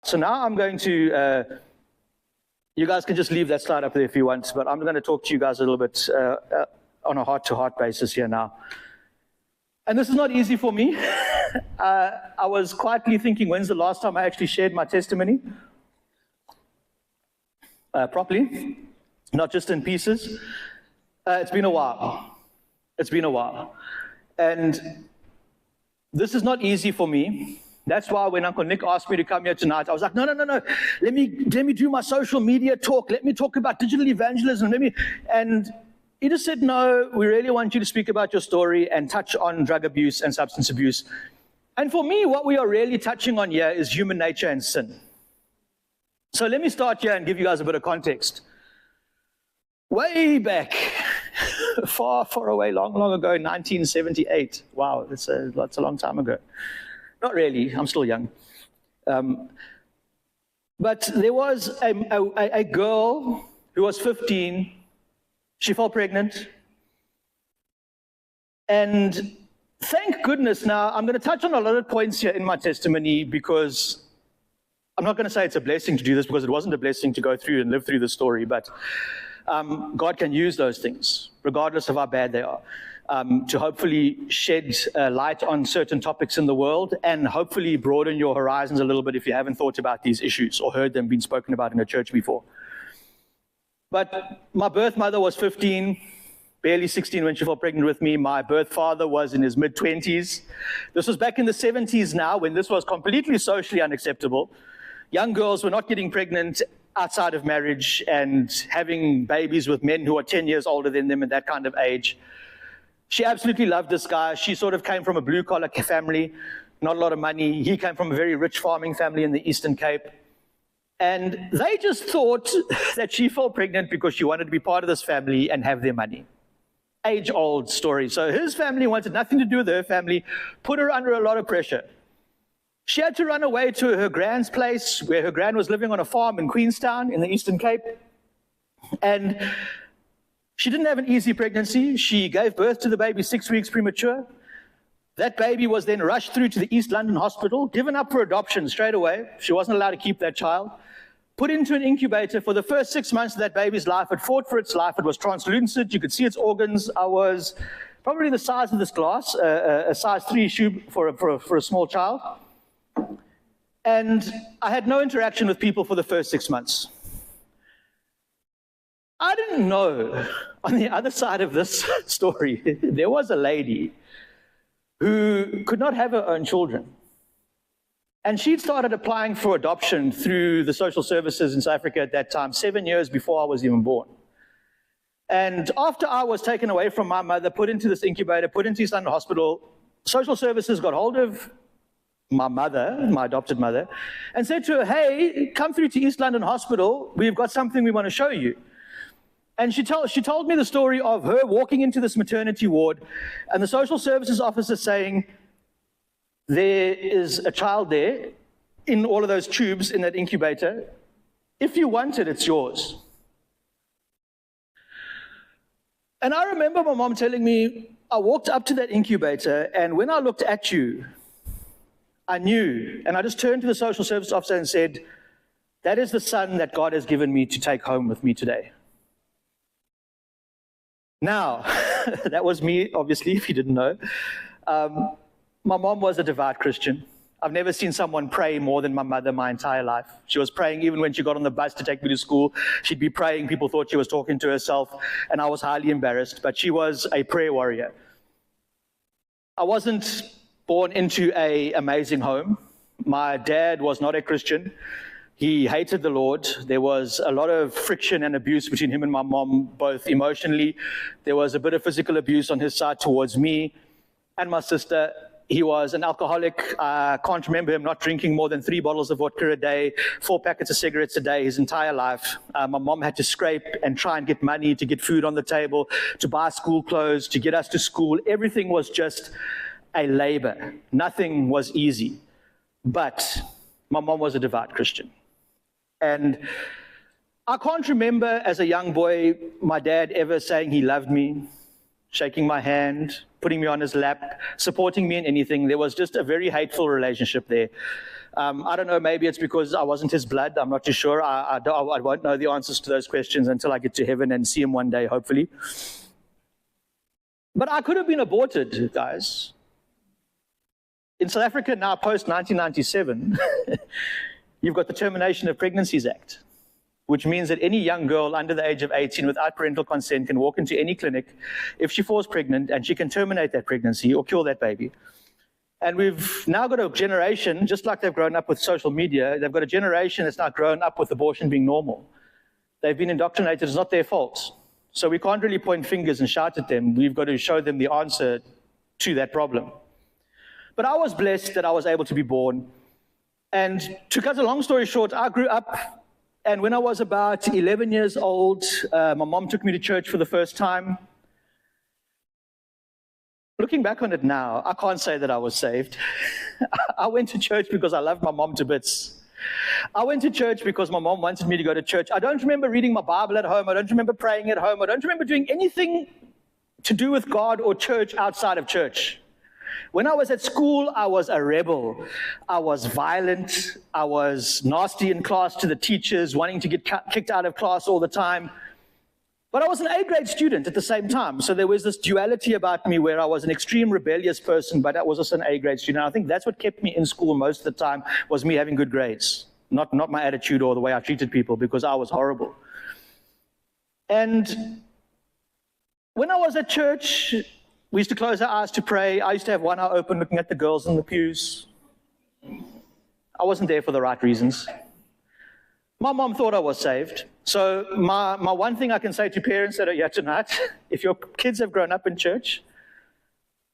So now I'm going to, you guys can just leave that slide up there if you want, but I'm going to talk to you guys a little bit on a heart-to-heart basis here now. And this is not easy for me. I was quietly thinking, when's the last time I actually shared my testimony? Properly, not just in pieces. It's been a while. It's been a while. And this is not easy for me. That's why when Uncle Nick asked me to come here tonight, I was like, no. Let me do my social media talk. Let me talk about digital evangelism. And he just said, no, we really want you to speak about your story and touch on drug abuse and substance abuse. And for me, what we are really touching on here is human nature and sin. So let me start here and give you guys a bit of context. Way back, far away, long ago, 1978. Wow, that's a long time ago. Not really, I'm still young. But there was a girl who was 15. She fell pregnant. And thank goodness, now I'm going to touch on a lot of points here in my testimony because I'm not going to say it's a blessing to do this because it wasn't a blessing to go through and live through the story, but God can use those things, regardless of how bad they are, to hopefully shed light on certain topics in the world and hopefully broaden your horizons a little bit if you haven't thought about these issues or heard them being spoken about in a church before. But my birth mother was 15, barely 16 when she fell pregnant with me. My birth father was in his mid-20s. This was back in the 70s now when this was completely socially unacceptable. Young girls were not getting pregnant outside of marriage and having babies with men who are 10 years older than them at that kind of age. She absolutely loved this guy. She sort of came from a blue-collar family, not a lot of money. He came from a very rich farming family in the Eastern Cape. And they just thought that she fell pregnant because she wanted to be part of this family and have their money. Age-old story. So his family wanted nothing to do with her family, put her under a lot of pressure. She had to run away to her grand's place, where her grand was living on a farm in Queenstown in the Eastern Cape. And she didn't have an easy pregnancy. She gave birth to the baby 6 weeks premature. That baby was then rushed through to the East London hospital, given up for adoption straight away. She wasn't allowed to keep that child. Put into an incubator. For the first 6 months of that baby's life, it fought for its life. It was translucent. You could see its organs. I was probably the size of this glass, a size 3 shoe for a small child. And I had no interaction with people for the first 6 months. I didn't know, on the other side of this story, there was a lady who could not have her own children. And she'd started applying for adoption through the social services in South Africa at that time, 7 years before I was even born. And after I was taken away from my mother, put into this incubator, put into East London Hospital, social services got hold of my mother, my adopted mother, and said to her, hey, come through to East London Hospital. We've got something we want to show you. And she told me the story of her walking into this maternity ward and the social services officer saying, there is a child there in all of those tubes in that incubator. If you want it, it's yours. And I remember my mom telling me, I walked up to that incubator, and when I looked at you, I knew, and I just turned to the social service officer and said, that is the son that God has given me to take home with me today. Now, that was me, obviously, if you didn't know. My mom was a devout Christian. I've never seen someone pray more than my mother my entire life. She was praying even when she got on the bus to take me to school. She'd be praying. People thought she was talking to herself, and I was highly embarrassed, but she was a prayer warrior. I wasn't born into an amazing home. My dad was not a Christian. He hated the Lord. There was a lot of friction and abuse between him and my mom, both emotionally. There was a bit of physical abuse on his side towards me and my sister. He was an alcoholic. I can't remember him not drinking more than 3 bottles of vodka a day, 4 packets of cigarettes a day his entire life. My mom had to scrape and try and get money to get food on the table, to buy school clothes, to get us to school. Everything was just a labor. Nothing was easy. But my mom was a devout Christian. And I can't remember as a young boy my dad ever saying he loved me, shaking my hand, putting me on his lap, supporting me in anything. There was just a very hateful relationship there. I don't know, maybe it's because I wasn't his blood. I'm not too sure. I won't know the answers to those questions until I get to heaven and see him one day, hopefully. But I could have been aborted, guys. In South Africa now, post-1997, you've got the Termination of Pregnancies Act, which means that any young girl under the age of 18 without parental consent can walk into any clinic if she falls pregnant, and she can terminate that pregnancy or kill that baby. And we've now got a generation, just like they've grown up with social media, they've got a generation that's now grown up with abortion being normal. They've been indoctrinated. It's not their fault. So we can't really point fingers and shout at them. We've got to show them the answer to that problem. But I was blessed that I was able to be born. And to cut a long story short, I grew up, and when I was about 11 years old, my mom took me to church for the first time. Looking back on it now, I can't say that I was saved. I went to church because I loved my mom to bits. I went to church because my mom wanted me to go to church. I don't remember reading my Bible at home. I don't remember praying at home. I don't remember doing anything to do with God or church outside of church. When I was at school, I was a rebel. I was violent. I was nasty in class to the teachers, wanting to get kicked out of class all the time. But I was an A-grade student at the same time. So there was this duality about me where I was an extreme rebellious person, but I was also an A-grade student. I think that's what kept me in school most of the time, was me having good grades, not my attitude or the way I treated people, because I was horrible. And when I was at church, we used to close our eyes to pray. I used to have one eye open looking at the girls in the pews. I wasn't there for the right reasons. My mom thought I was saved. So my one thing I can say to parents that are here tonight, if your kids have grown up in church,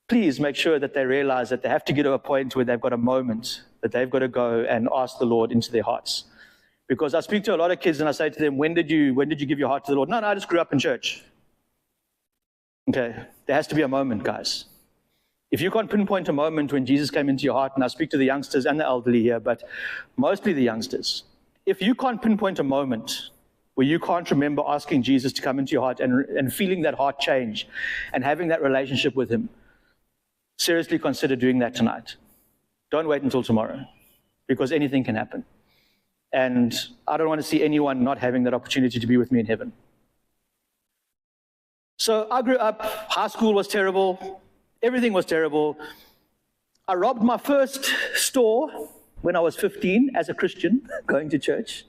please make sure that they realize that they have to get to a point where they've got a moment that they've got to go and ask the Lord into their hearts. Because I speak to a lot of kids and I say to them, when did you give your heart to the Lord? No, I just grew up in church. Okay, there has to be a moment, guys. If you can't pinpoint a moment when Jesus came into your heart, and I speak to the youngsters and the elderly here, but mostly the youngsters, if you can't pinpoint a moment where you can't remember asking Jesus to come into your heart and feeling that heart change and having that relationship with him, seriously consider doing that tonight. Don't wait until tomorrow, because anything can happen. And I don't want to see anyone not having that opportunity to be with me in heaven. So I grew up, high school was terrible, everything was terrible. I robbed my first store when I was 15 as a Christian, going to church.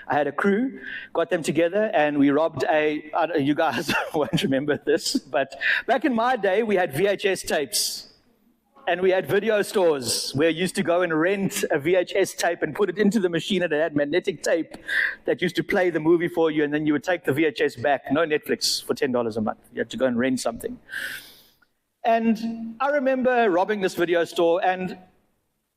I had a crew, got them together, and we robbed you guys won't remember this, but back in my day, we had VHS tapes. And we had video stores where you used to go and rent a VHS tape and put it into the machine, and it had magnetic tape that used to play the movie for you, and then you would take the VHS back. No Netflix for $10 a month. You had to go and rent something. And I remember robbing this video store, and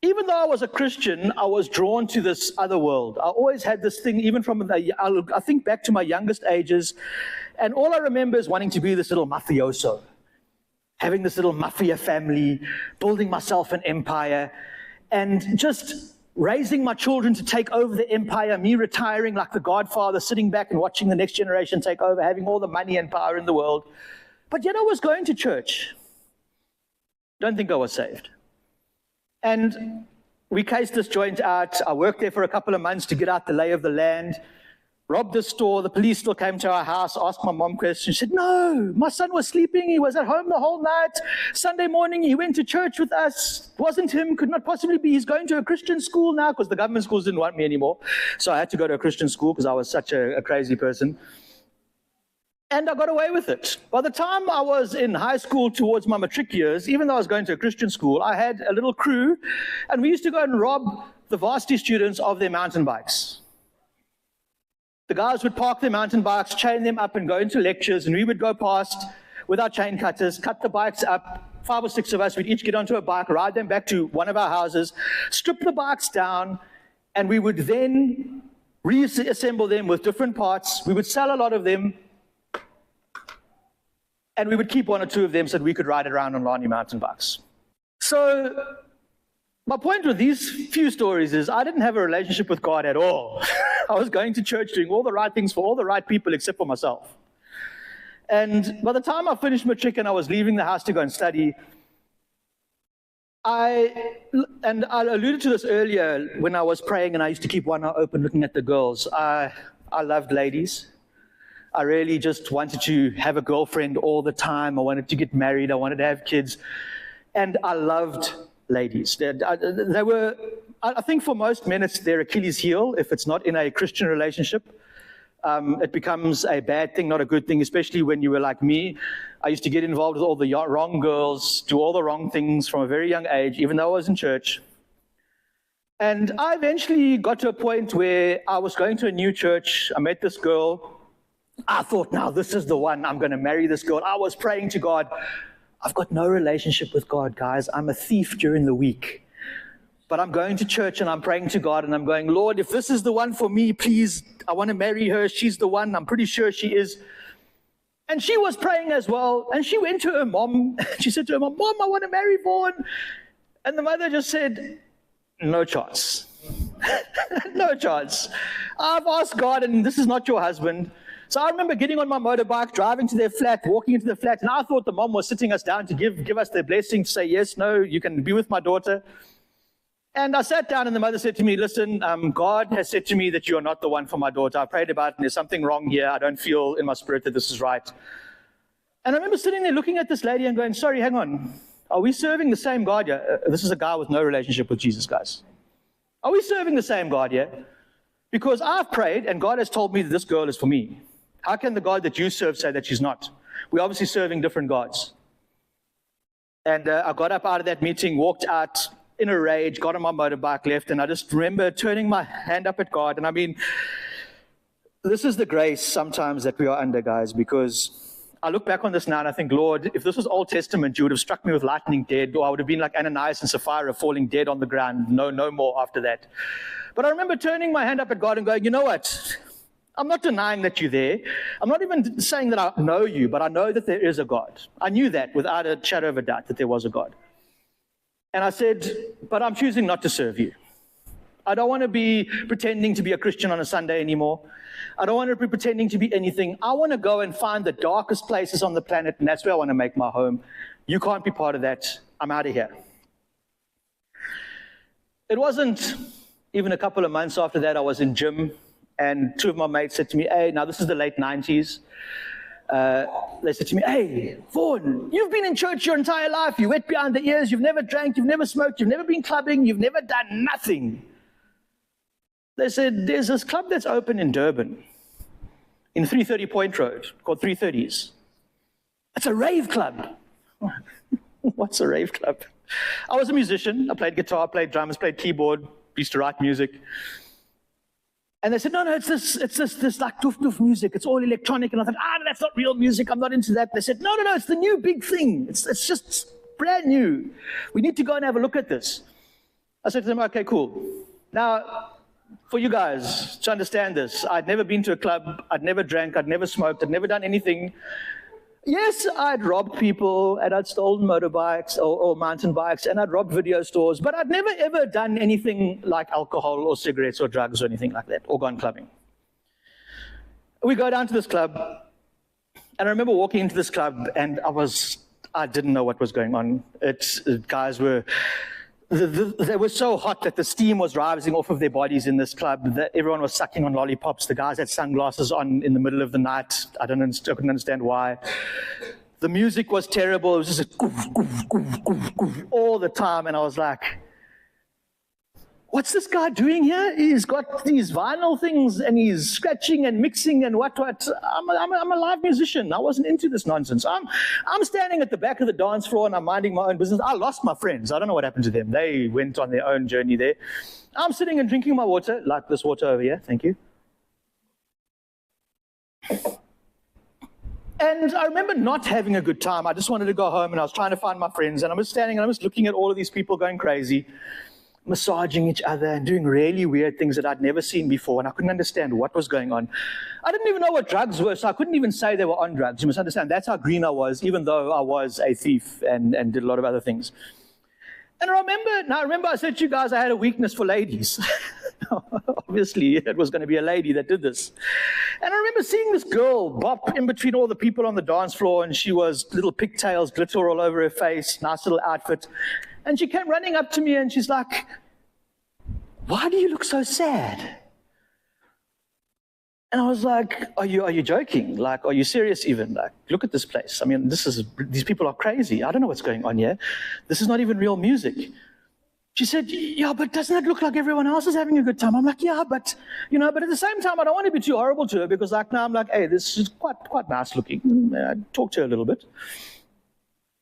even though I was a Christian, I was drawn to this other world. I always had this thing, even from I think back to my youngest ages, and all I remember is wanting to be this little mafioso. Having this little mafia family, building myself an empire, and just raising my children to take over the empire, me retiring like the Godfather, sitting back and watching the next generation take over, having all the money and power in the world. But yet I was going to church. Don't think I was saved. And we cased this joint out. I worked there for a couple of months to get out the lay of the land. Robbed the store. The police still came to our house, asked my mom questions. She said, no, my son was sleeping. He was at home the whole night. Sunday morning, he went to church with us. It wasn't him, could not possibly be. He's going to a Christian school now because the government schools didn't want me anymore. So I had to go to a Christian school because I was such a crazy person. And I got away with it. By the time I was in high school towards my matric years, even though I was going to a Christian school, I had a little crew, and we used to go and rob the varsity students of their mountain bikes. The guys would park their mountain bikes, chain them up, and go into lectures, and we would go past with our chain cutters, cut the bikes up. 5 or 6 of us, we'd each get onto a bike, ride them back to one of our houses, strip the bikes down, and we would then reassemble them with different parts. We would sell a lot of them, and we would keep 1 or 2 of them so that we could ride around on Lani mountain bikes. So my point with these few stories is I didn't have a relationship with God at all. I was going to church doing all the right things for all the right people except for myself. And by the time I finished matric and I was leaving the house to go and study, And I alluded to this earlier when I was praying and I used to keep one eye open looking at the girls. I loved ladies. I really just wanted to have a girlfriend all the time. I wanted to get married. I wanted to have kids. And I loved ladies. They were, I think for most men, it's their Achilles heel. If it's not in a Christian relationship, it becomes a bad thing, not a good thing, especially when you were like me. I used to get involved with all the wrong girls, do all the wrong things from a very young age, even though I was in church. And I eventually got to a point where I was going to a new church. I met this girl. I thought, now this is the one. I'm going to marry this girl. I was praying to God. I've got no relationship with God, guys. I'm a thief during the week. But I'm going to church and I'm praying to God and I'm going, Lord, if this is the one for me, please, I want to marry her. She's the one. I'm pretty sure she is. And she was praying as well. And she went to her mom. She said to her mom, Mom, I want to marry Vaughan. And the mother just said, no chance. No chance. I've asked God and this is not your husband. So I remember getting on my motorbike, driving to their flat, walking into the flat. And I thought the mom was sitting us down to give us their blessing to say, yes, no, you can be with my daughter. And I sat down and the mother said to me, listen, God has said to me that you are not the one for my daughter. I prayed about it and there's something wrong here. I don't feel in my spirit that this is right. And I remember sitting there looking at this lady and going, sorry, hang on. Are we serving the same God here? This is a guy with no relationship with Jesus, guys. Are we serving the same God here? Because I've prayed and God has told me that this girl is for me. How can the God that you serve say that she's not? We're obviously serving different gods. And I got up out of that meeting, walked out in a rage, got on my motorbike, left, and I just remember turning my hand up at God. And I mean, this is the grace sometimes that we are under, guys, because I look back on this now and I think, Lord, if this was Old Testament, you would have struck me with lightning dead, or I would have been like Ananias and Sapphira falling dead on the ground. No more after that. But I remember turning my hand up at God and going, you know what? I'm not denying that you're there. I'm not even saying that I know you, but I know that there is a God. I knew that without a shadow of a doubt, that there was a God. And I said, but I'm choosing not to serve you. I don't want to be pretending to be a Christian on a Sunday anymore. I don't want to be pretending to be anything. I want to go and find the darkest places on the planet, and that's where I want to make my home. You can't be part of that. I'm out of here. It wasn't even a couple of months after that, I was in gym, and two of my mates said to me, hey, now this is the late 90s. They said to me, hey, Vaughan, you've been in church your entire life. You're wet behind the ears. You've never drank. You've never smoked. You've never been clubbing. You've never done nothing. They said, there's this club that's open in Durban, in 330 Point Road, called 330s. It's a rave club. What's a rave club? I was a musician. I played guitar, played drums, played keyboard, used to write music. And they said, no, it's this like doof music. It's all electronic. And I thought, that's not real music. I'm not into that. They said, no, it's the new big thing. It's just brand new. We need to go and have a look at this. I said to them, okay, cool. Now, for you guys to understand this, I'd never been to a club. I'd never drank. I'd never smoked. I'd never done anything. Yes, I'd robbed people, and I'd stolen motorbikes or mountain bikes, and I'd robbed video stores, but I'd never, ever done anything like alcohol or cigarettes or drugs or anything like that, or gone clubbing. We go down to this club, and I remember walking into this club, and I didn't know what was going on. Guys they were so hot that the steam was rising off of their bodies in this club, that everyone was sucking on lollipops. The guys had sunglasses on in the middle of the night. I couldn't understand why. The music was terrible. It was just a goof, goof, goof, goof, goof, all the time. And I was like, what's this guy doing here? He's got these vinyl things and he's scratching and mixing and what. I'm a live musician. I wasn't into this nonsense. I'm standing at the back of the dance floor and I'm minding my own business. I lost my friends. I don't know what happened to them. They went on their own journey there. I'm sitting and drinking my water, like this water over here. Thank you. And I remember not having a good time. I just wanted to go home and I was trying to find my friends. And I was standing and I was looking at all of these people going crazy, massaging each other and doing really weird things that I'd never seen before, and I couldn't understand what was going on. I didn't even know what drugs were, so I couldn't even say they were on drugs. You must understand, that's how green I was, even though I was a thief and did a lot of other things. And I remember I said to you guys I had a weakness for ladies. Obviously, it was going to be a lady that did this. And I remember seeing this girl bop in between all the people on the dance floor, and she was little pigtails, glitter all over her face, nice little outfit. And she came running up to me and she's like, why do you look so sad? And I was like, are you joking? Like, are you serious even? Like, look at this place. I mean, these people are crazy. I don't know what's going on here. This is not even real music. She said, yeah, but doesn't it look like everyone else is having a good time? I'm like, yeah, but at the same time, I don't want to be too horrible to her because like now I'm like, hey, this is quite nice looking. I talked to her a little bit.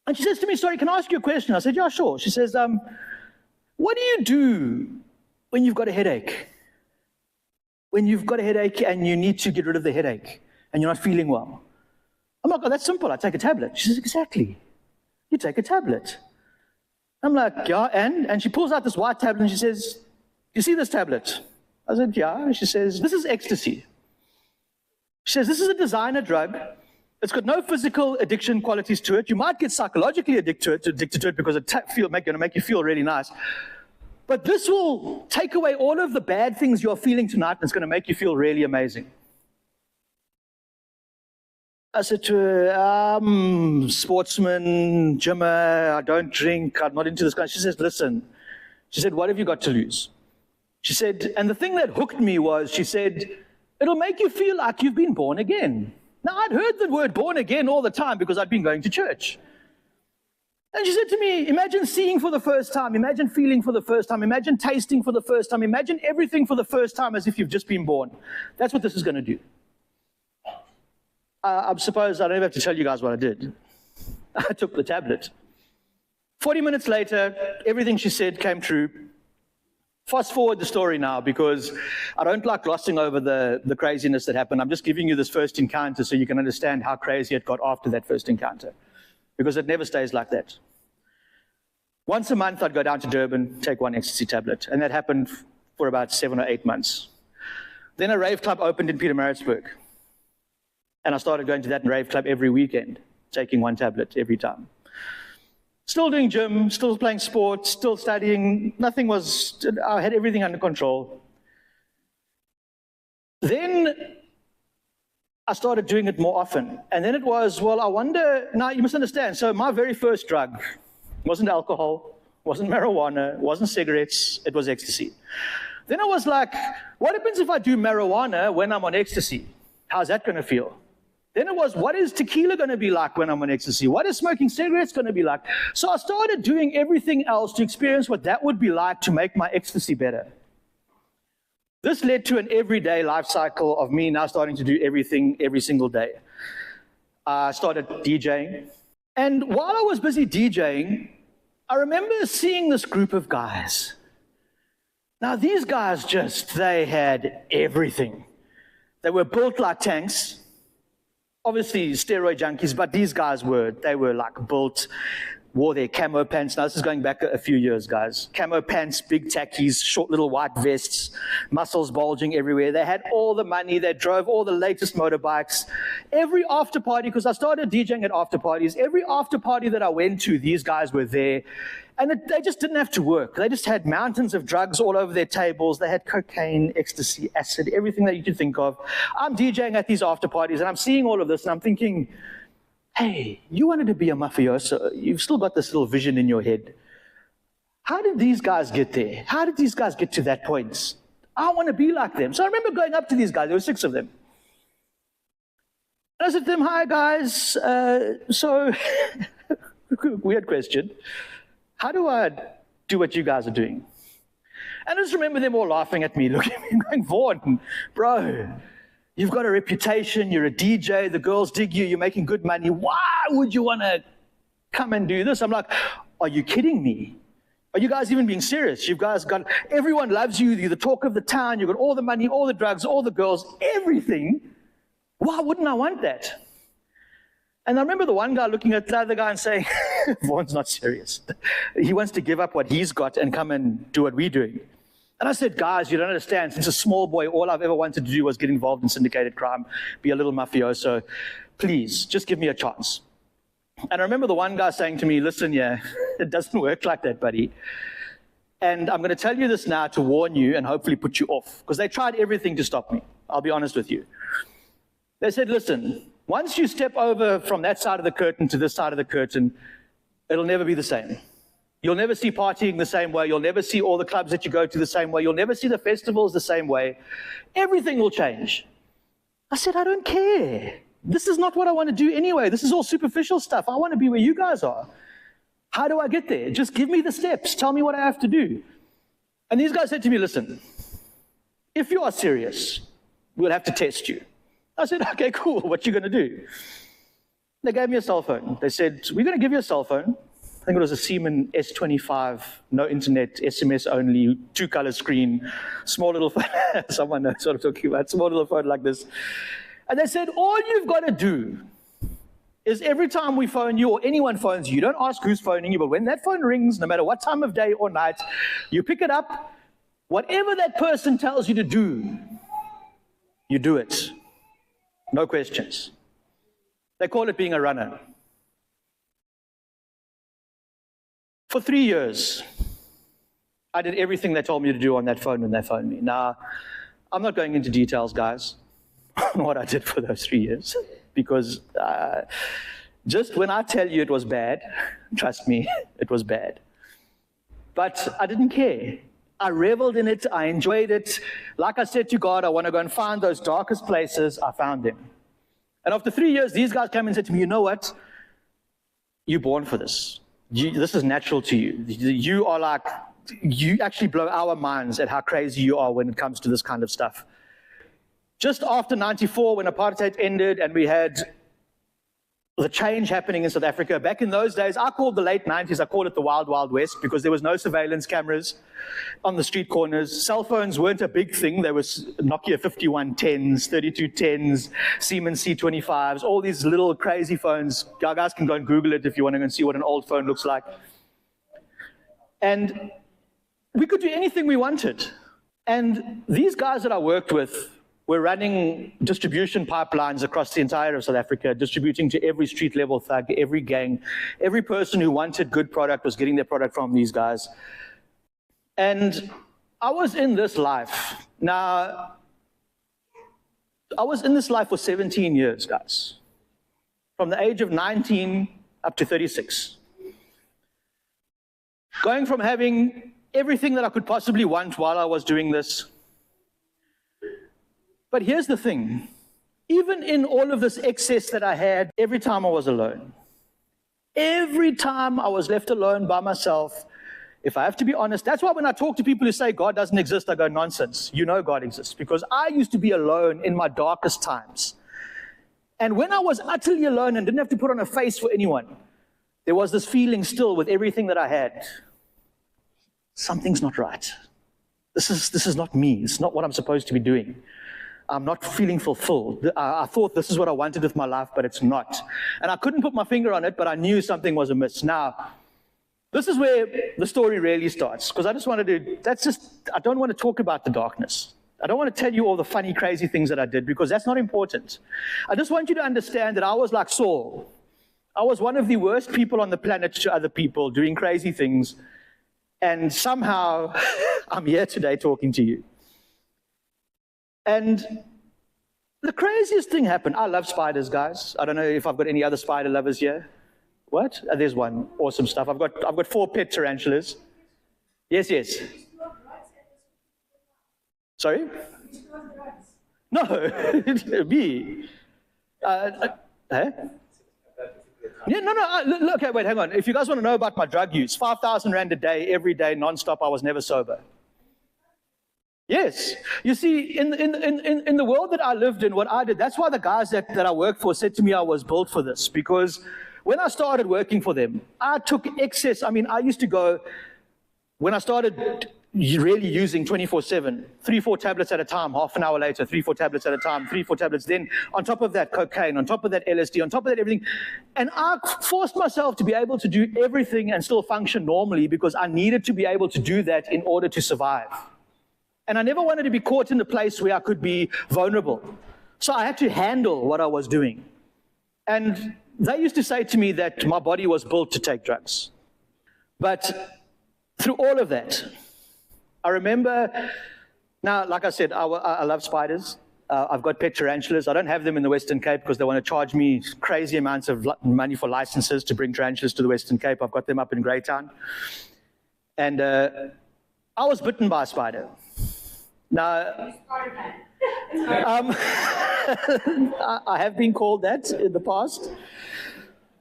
And she says to me, sorry, can I ask you a question? I said, yeah, sure. She says, what do you do when you've got a headache? When you've got a headache and you need to get rid of the headache and you're not feeling well? I'm like, oh, that's simple. I take a tablet. She says, exactly. You take a tablet. I'm like, yeah, and she pulls out this white tablet and she says, you see this tablet? I said, yeah. She says, this is ecstasy. She says, this is a designer drug. It's got no physical addiction qualities to it. You might get psychologically addicted to it because it's going to make you feel really nice. But this will take away all of the bad things you're feeling tonight and it's going to make you feel really amazing. I said to her, sportsman, gymmer, I don't drink, I'm not into this kind. She says, listen. She said, what have you got to lose? She said, and the thing that hooked me was, she said, it'll make you feel like you've been born again. Now, I'd heard the word born again all the time because I'd been going to church. And she said to me, imagine seeing for the first time, imagine feeling for the first time, imagine tasting for the first time, imagine everything for the first time as if you've just been born. That's what this is going to do. I suppose I don't even have to tell you guys what I did. I took the tablet. 40 minutes later, everything she said came true. Fast forward the story now because I don't like glossing over the craziness that happened. I'm just giving you this first encounter so you can understand how crazy it got after that first encounter. Because it never stays like that. Once a month, I'd go down to Durban, take one ecstasy tablet. And that happened for about 7 or 8 months. Then a rave club opened in Pietermaritzburg. And I started going to that rave club every weekend, taking one tablet every time. Still doing gym, still playing sports, still studying. I had everything under control. Then I started doing it more often. And then it was, I wonder, now you must understand, so my very first drug wasn't alcohol, wasn't marijuana, wasn't cigarettes, it was ecstasy. Then I was like, what happens if I do marijuana when I'm on ecstasy? How's that going to feel? Then it was, what is tequila going to be like when I'm on ecstasy? What is smoking cigarettes going to be like? So I started doing everything else to experience what that would be like to make my ecstasy better. This led to an everyday life cycle of me now starting to do everything every single day. I started DJing. And while I was busy DJing, I remember seeing this group of guys. Now, these guys they had everything. They were built like tanks. Obviously, steroid junkies, but these guys they were like built, wore their camo pants. Now, this is going back a few years, guys. Camo pants, big tackies, short little white vests, muscles bulging everywhere. They had all the money. They drove all the latest motorbikes. Every after party, because I started DJing at after parties, every after party that I went to, these guys were there. And they just didn't have to work. They just had mountains of drugs all over their tables. They had cocaine, ecstasy, acid, everything that you could think of. I'm DJing at these after parties, and I'm seeing all of this, and I'm thinking, hey, you wanted to be a mafioso. You've still got this little vision in your head. How did these guys get there? How did these guys get to that point? I want to be like them. So I remember going up to these guys. There were 6 of them. And I said to them, hi, guys. Weird question. How do I do what you guys are doing? And I just remember them all laughing at me, looking at me, going, Vaughan, bro, you've got a reputation, you're a DJ, the girls dig you, you're making good money. Why would you want to come and do this? I'm like, are you kidding me? Are you guys even being serious? You guys got, everyone loves you, you're the talk of the town, you've got all the money, all the drugs, all the girls, everything. Why wouldn't I want that? And I remember the one guy looking at the other guy and saying, Vaughan's not serious. He wants to give up what he's got and come and do what we're doing. And I said, guys, you don't understand. Since a small boy, all I've ever wanted to do was get involved in syndicated crime, be a little mafioso. Please, just give me a chance. And I remember the one guy saying to me, listen, it doesn't work like that, buddy. And I'm going to tell you this now to warn you and hopefully put you off, because they tried everything to stop me. I'll be honest with you. They said, listen, once you step over from that side of the curtain to this side of the curtain, it'll never be the same. You'll never see partying the same way. You'll never see all the clubs that you go to the same way. You'll never see the festivals the same way. Everything will change. I said, I don't care. This is not what I want to do anyway. This is all superficial stuff. I want to be where you guys are. How do I get there? Just give me the steps. Tell me what I have to do. And these guys said to me, listen, if you are serious, we'll have to test you. I said, okay, cool. What you going to do? They gave me a cell phone. They said, we're going to give you a cell phone. I think it was a Siemens S25, no internet, SMS only, 2-color screen, small little phone. Someone knows what I'm talking about. Small little phone like this. And they said, all you've got to do is every time we phone you or anyone phones you, you don't ask who's phoning you, but when that phone rings, no matter what time of day or night, you pick it up. Whatever that person tells you to do, you do it. No questions. They call it being a runner. For 3 years, I did everything they told me to do on that phone when they phoned me. Now, I'm not going into details, guys, on what I did for those 3 years, because just when I tell you it was bad, trust me, it was bad. But I didn't care. I reveled in it. I enjoyed it. Like I said to God, I want to go and find those darkest places. I found them. And after 3 years, these guys came and said to me, you know what? You're born for this. This is natural to you. You are like, you actually blow our minds at how crazy you are when it comes to this kind of stuff. Just after 94, when apartheid ended and we had the change happening in South Africa, back in those days, I called the late 90s, I called it the Wild Wild West, because there was no surveillance cameras on the street corners. Cell phones weren't a big thing. There was Nokia 5110s, 3210s, Siemens C25s, all these little crazy phones. You guys can go and Google it if you want to go and see what an old phone looks like. And we could do anything we wanted. And these guys that I worked with were running distribution pipelines across the entire of South Africa, distributing to every street level thug, every gang. Every person who wanted good product was getting their product from these guys. And I was in this life. Now, I was in this life for 17 years, guys. From the age of 19 up to 36. Going from having everything that I could possibly want while I was doing this. But here's the thing, even in all of this excess that I had, every time I was alone, every time I was left alone by myself, if I have to be honest, that's why when I talk to people who say God doesn't exist, I go, nonsense. You know God exists, because I used to be alone in my darkest times. And when I was utterly alone and didn't have to put on a face for anyone, there was this feeling still with everything that I had. Something's not right. This is not me. It's not what I'm supposed to be doing. I'm not feeling fulfilled. I thought this is what I wanted with my life, but it's not. And I couldn't put my finger on it, but I knew something was amiss. Now, this is where the story really starts, because I don't want to talk about the darkness. I don't want to tell you all the funny, crazy things that I did, because that's not important. I just want you to understand that I was like Saul. I was one of the worst people on the planet to other people, doing crazy things. And somehow, I'm here today talking to you. And the craziest thing happened. I love spiders, guys. I don't know if I've got any other spider lovers here. What? There's one. Awesome stuff. I've got 4 pet tarantulas. Yes. Sorry? No, me. Yeah, no. Okay, wait, hang on. If you guys want to know about my drug use, 5,000 Rand a day, every day, non-stop, I was never sober. Yes. You see, in the world that I lived in, what I did, that's why the guys that I worked for said to me I was built for this, because when I started working for them, I took excess. I mean, I used to go, when I started really using 24/7, 3-4 tablets at a time, half an hour later, 3-4 tablets at a time, 3-4 tablets, then on top of that, cocaine, on top of that, LSD, on top of that, everything. And I forced myself to be able to do everything and still function normally, because I needed to be able to do that in order to survive. And I never wanted to be caught in a place where I could be vulnerable. So I had to handle what I was doing. And they used to say to me that my body was built to take drugs. But through all of that, I remember, now, like I said, I love spiders. I've got pet tarantulas. I don't have them in the Western Cape because they want to charge me crazy amounts of money for licenses to bring tarantulas to the Western Cape. I've got them up in Greytown. And I was bitten by a spider. Now, I have been called that in the past.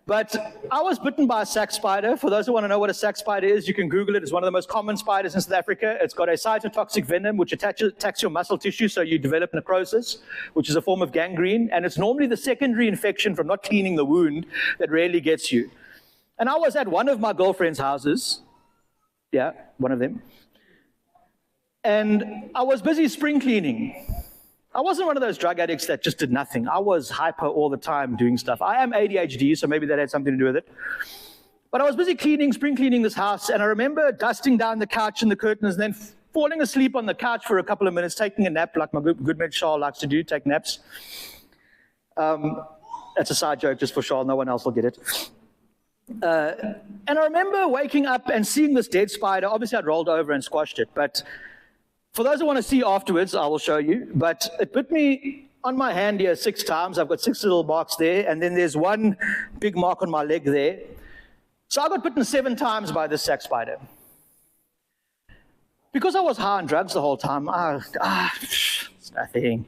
But I was bitten by a sack spider. For those who want to know what a sack spider is, you can Google it. It's one of the most common spiders in South Africa. It's got a cytotoxic venom which attacks your muscle tissue, so you develop necrosis, which is a form of gangrene. And it's normally the secondary infection from not cleaning the wound that really gets you. And I was at one of my girlfriend's houses. Yeah, one of them. And I was busy spring cleaning. I wasn't one of those drug addicts that just did nothing. I was hyper all the time doing stuff. I am ADHD, so maybe that had something to do with it. But I was busy spring cleaning this house, and I remember dusting down the couch and the curtains, and then falling asleep on the couch for a couple of minutes, taking a nap like my good mate Charles likes to do, take naps. That's a side joke just for Charles, no one else will get it. And I remember waking up and seeing this dead spider. Obviously, I'd rolled over and squashed it, but for those who want to see afterwards, I will show you. But it bit me on my hand here 6 times. I've got 6 little marks there, and then there's one big mark on my leg there. So I got bitten 7 times by this sack spider. Because I was high on drugs the whole time, it's nothing.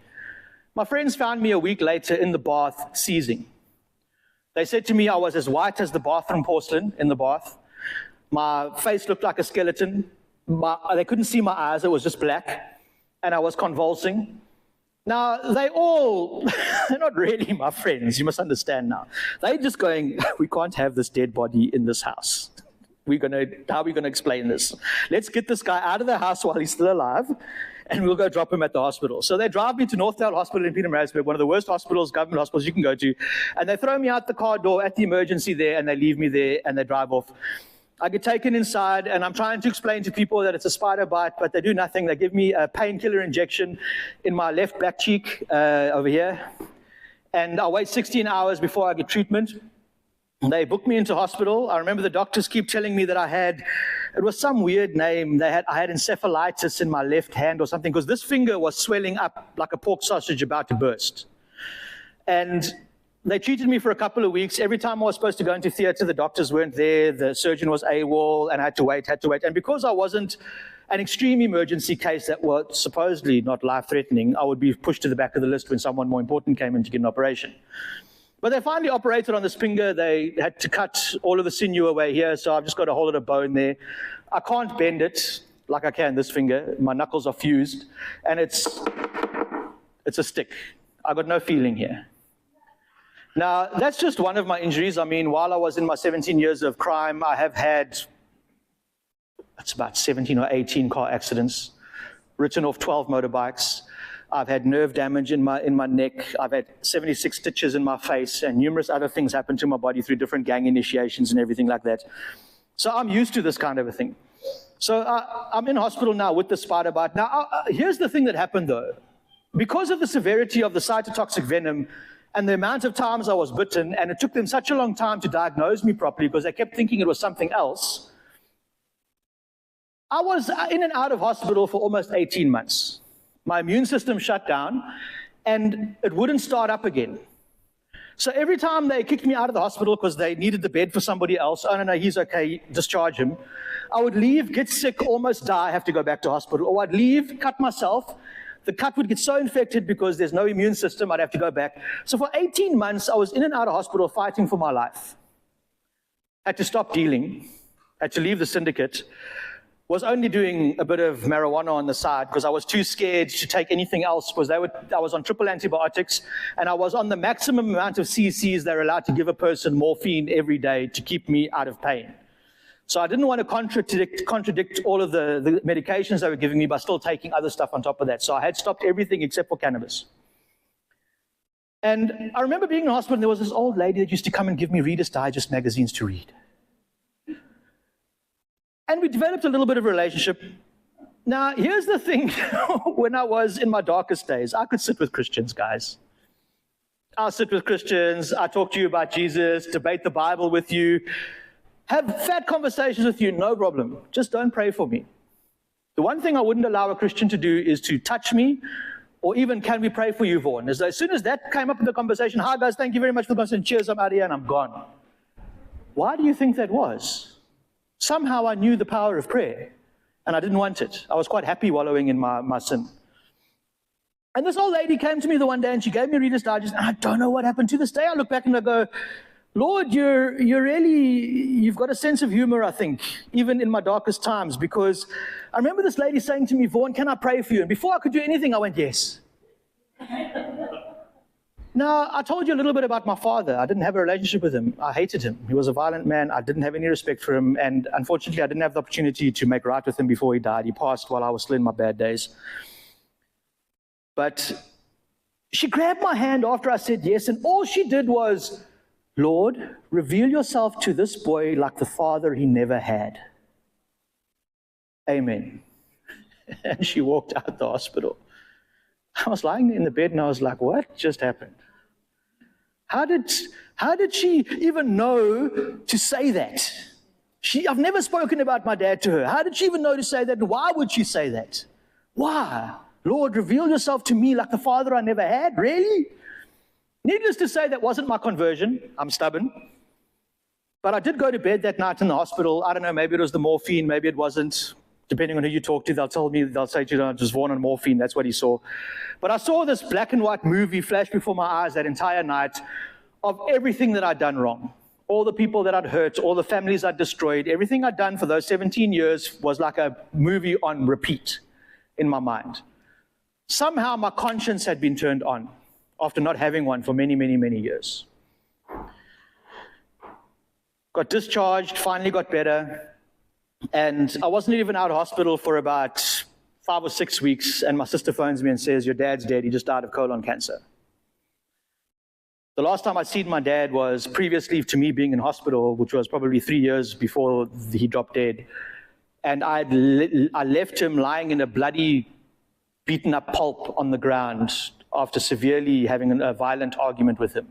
My friends found me a week later in the bath seizing. They said to me I was as white as the bathroom porcelain in the bath. My face looked like a skeleton. They couldn't see my eyes, it was just black, and I was convulsing. Now, they're not really my friends, you must understand now. They're just going, we can't have this dead body in this house. How are we going to explain this? Let's get this guy out of the house while he's still alive, and we'll go drop him at the hospital. So they drive me to Northdale Hospital in Pietermaritzburg, one of the worst hospitals, government hospitals you can go to, and they throw me out the car door at the emergency there, and they leave me there, and they drive off. I get taken inside, and I'm trying to explain to people that it's a spider bite, but they do nothing. They give me a painkiller injection in my left back cheek over here, and I wait 16 hours before I get treatment. They book me into hospital. I remember the doctors keep telling me that it was some weird name. I had encephalitis in my left hand or something, because this finger was swelling up like a pork sausage about to burst. And they treated me for a couple of weeks. Every time I was supposed to go into theater, the doctors weren't there, the surgeon was AWOL, and I had to wait. And because I wasn't an extreme emergency case that was supposedly not life-threatening, I would be pushed to the back of the list when someone more important came in to get an operation. But they finally operated on this finger. They had to cut all of the sinew away here, so I've just got a whole lot of bone there. I can't bend it like I can this finger. My knuckles are fused, and it's a stick. I've got no feeling here. Now, that's just one of my injuries. I mean, while I was in my 17 years of crime, I have had, it's about 17 or 18 car accidents, written off 12 motorbikes. I've had nerve damage in my neck. I've had 76 stitches in my face, and numerous other things happen to my body through different gang initiations and everything like that. So I'm used to this kind of a thing. So I'm in hospital now with the spider bite. Now, here's the thing that happened, though. Because of the severity of the cytotoxic venom, and the amount of times I was bitten, and it took them such a long time to diagnose me properly because they kept thinking it was something else, I was in and out of hospital for almost 18 months. My immune system shut down, and it wouldn't start up again. So every time they kicked me out of the hospital because they needed the bed for somebody else, oh, no, he's okay, discharge him, I would leave, get sick, almost die, have to go back to hospital, or I'd leave, cut myself. The cut would get so infected because there's no immune system, I'd have to go back. So for 18 months, I was in and out of hospital fighting for my life. Had to stop dealing, had to leave the syndicate, was only doing a bit of marijuana on the side because I was too scared to take anything else because I was on triple antibiotics, and I was on the maximum amount of cc's they're allowed to give a person morphine every day to keep me out of pain. So I didn't want to contradict all of the medications they were giving me by still taking other stuff on top of that. So I had stopped everything except for cannabis. And I remember being in hospital, and there was this old lady that used to come and give me Reader's Digest magazines to read. And we developed a little bit of a relationship. Now, here's the thing. When I was in my darkest days, I could sit with Christians, guys. I'll sit with Christians. I talk to you about Jesus, debate the Bible with you, have fat conversations with you, no problem. Just don't pray for me. The one thing I wouldn't allow a Christian to do is to touch me, or even, can we pray for you, Vaughan? As soon as that came up in the conversation, hi guys, thank you very much for the conversation, cheers, I'm out of here, and I'm gone. Why do you think that was? Somehow I knew the power of prayer, and I didn't want it. I was quite happy wallowing in my sin. And this old lady came to me the one day, and she gave me a Reader's Digest, and I don't know what happened. To this day, I look back and I go, Lord, you've got a sense of humor, I think, even in my darkest times, because I remember this lady saying to me, Vaughan, can I pray for you? And before I could do anything, I went, yes. Now, I told you a little bit about my father. I didn't have a relationship with him. I hated him. He was a violent man. I didn't have any respect for him. And unfortunately, I didn't have the opportunity to make right with him before he died. He passed while I was still in my bad days. But she grabbed my hand after I said yes, and all she did was, Lord, reveal yourself to this boy like the father he never had. Amen. And she walked out the hospital. I was lying in the bed and I was like, what just happened? How did she even know to say that? I've never spoken about my dad to her. How did she even know to say that? Why would she say that? Why? Lord, reveal yourself to me like the father I never had? Really? Needless to say, that wasn't my conversion. I'm stubborn. But I did go to bed that night in the hospital. I don't know, maybe it was the morphine, maybe it wasn't. Depending on who you talk to, they'll say to you, just Vaughan on morphine, that's what he saw. But I saw this black and white movie flash before my eyes that entire night of everything that I'd done wrong. All the people that I'd hurt, all the families I'd destroyed, everything I'd done for those 17 years was like a movie on repeat in my mind. Somehow my conscience had been turned on after not having one for many, many, many years. Got discharged, finally got better, and I wasn't even out of hospital for about 5 or 6 weeks, and my sister phones me and says, your dad's dead, he just died of colon cancer. The last time I'd seen my dad was previously to me being in hospital, which was probably 3 years before he dropped dead, and I left him lying in a bloody, beaten up pulp on the ground after severely having a violent argument with him.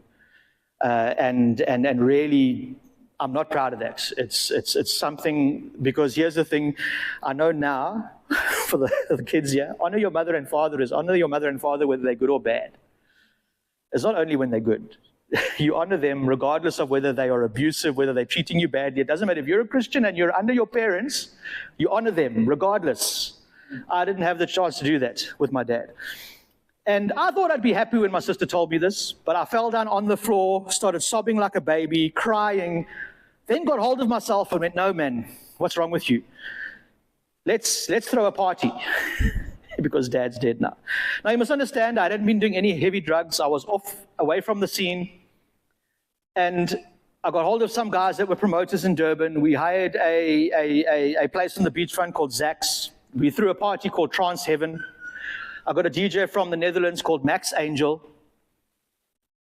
And really, I'm not proud of that. It's something, because here's the thing, I know now, for the kids here, honor your mother and father is honor your mother and father whether they're good or bad. It's not only when they're good. You honor them regardless of whether they are abusive, whether they're treating you badly. It doesn't matter. If you're a Christian and you're under your parents, you honor them regardless. I didn't have the chance to do that with my dad. And I thought I'd be happy when my sister told me this, but I fell down on the floor, started sobbing like a baby, crying, then got hold of myself and went, no, man, what's wrong with you? Let's throw a party, because Dad's dead now. Now, you must understand, I hadn't been doing any heavy drugs. I was away from the scene, and I got hold of some guys that were promoters in Durban. We hired a place on the beachfront called Zach's. We threw a party called Trance Heaven. I got a DJ from the Netherlands called Max Angel.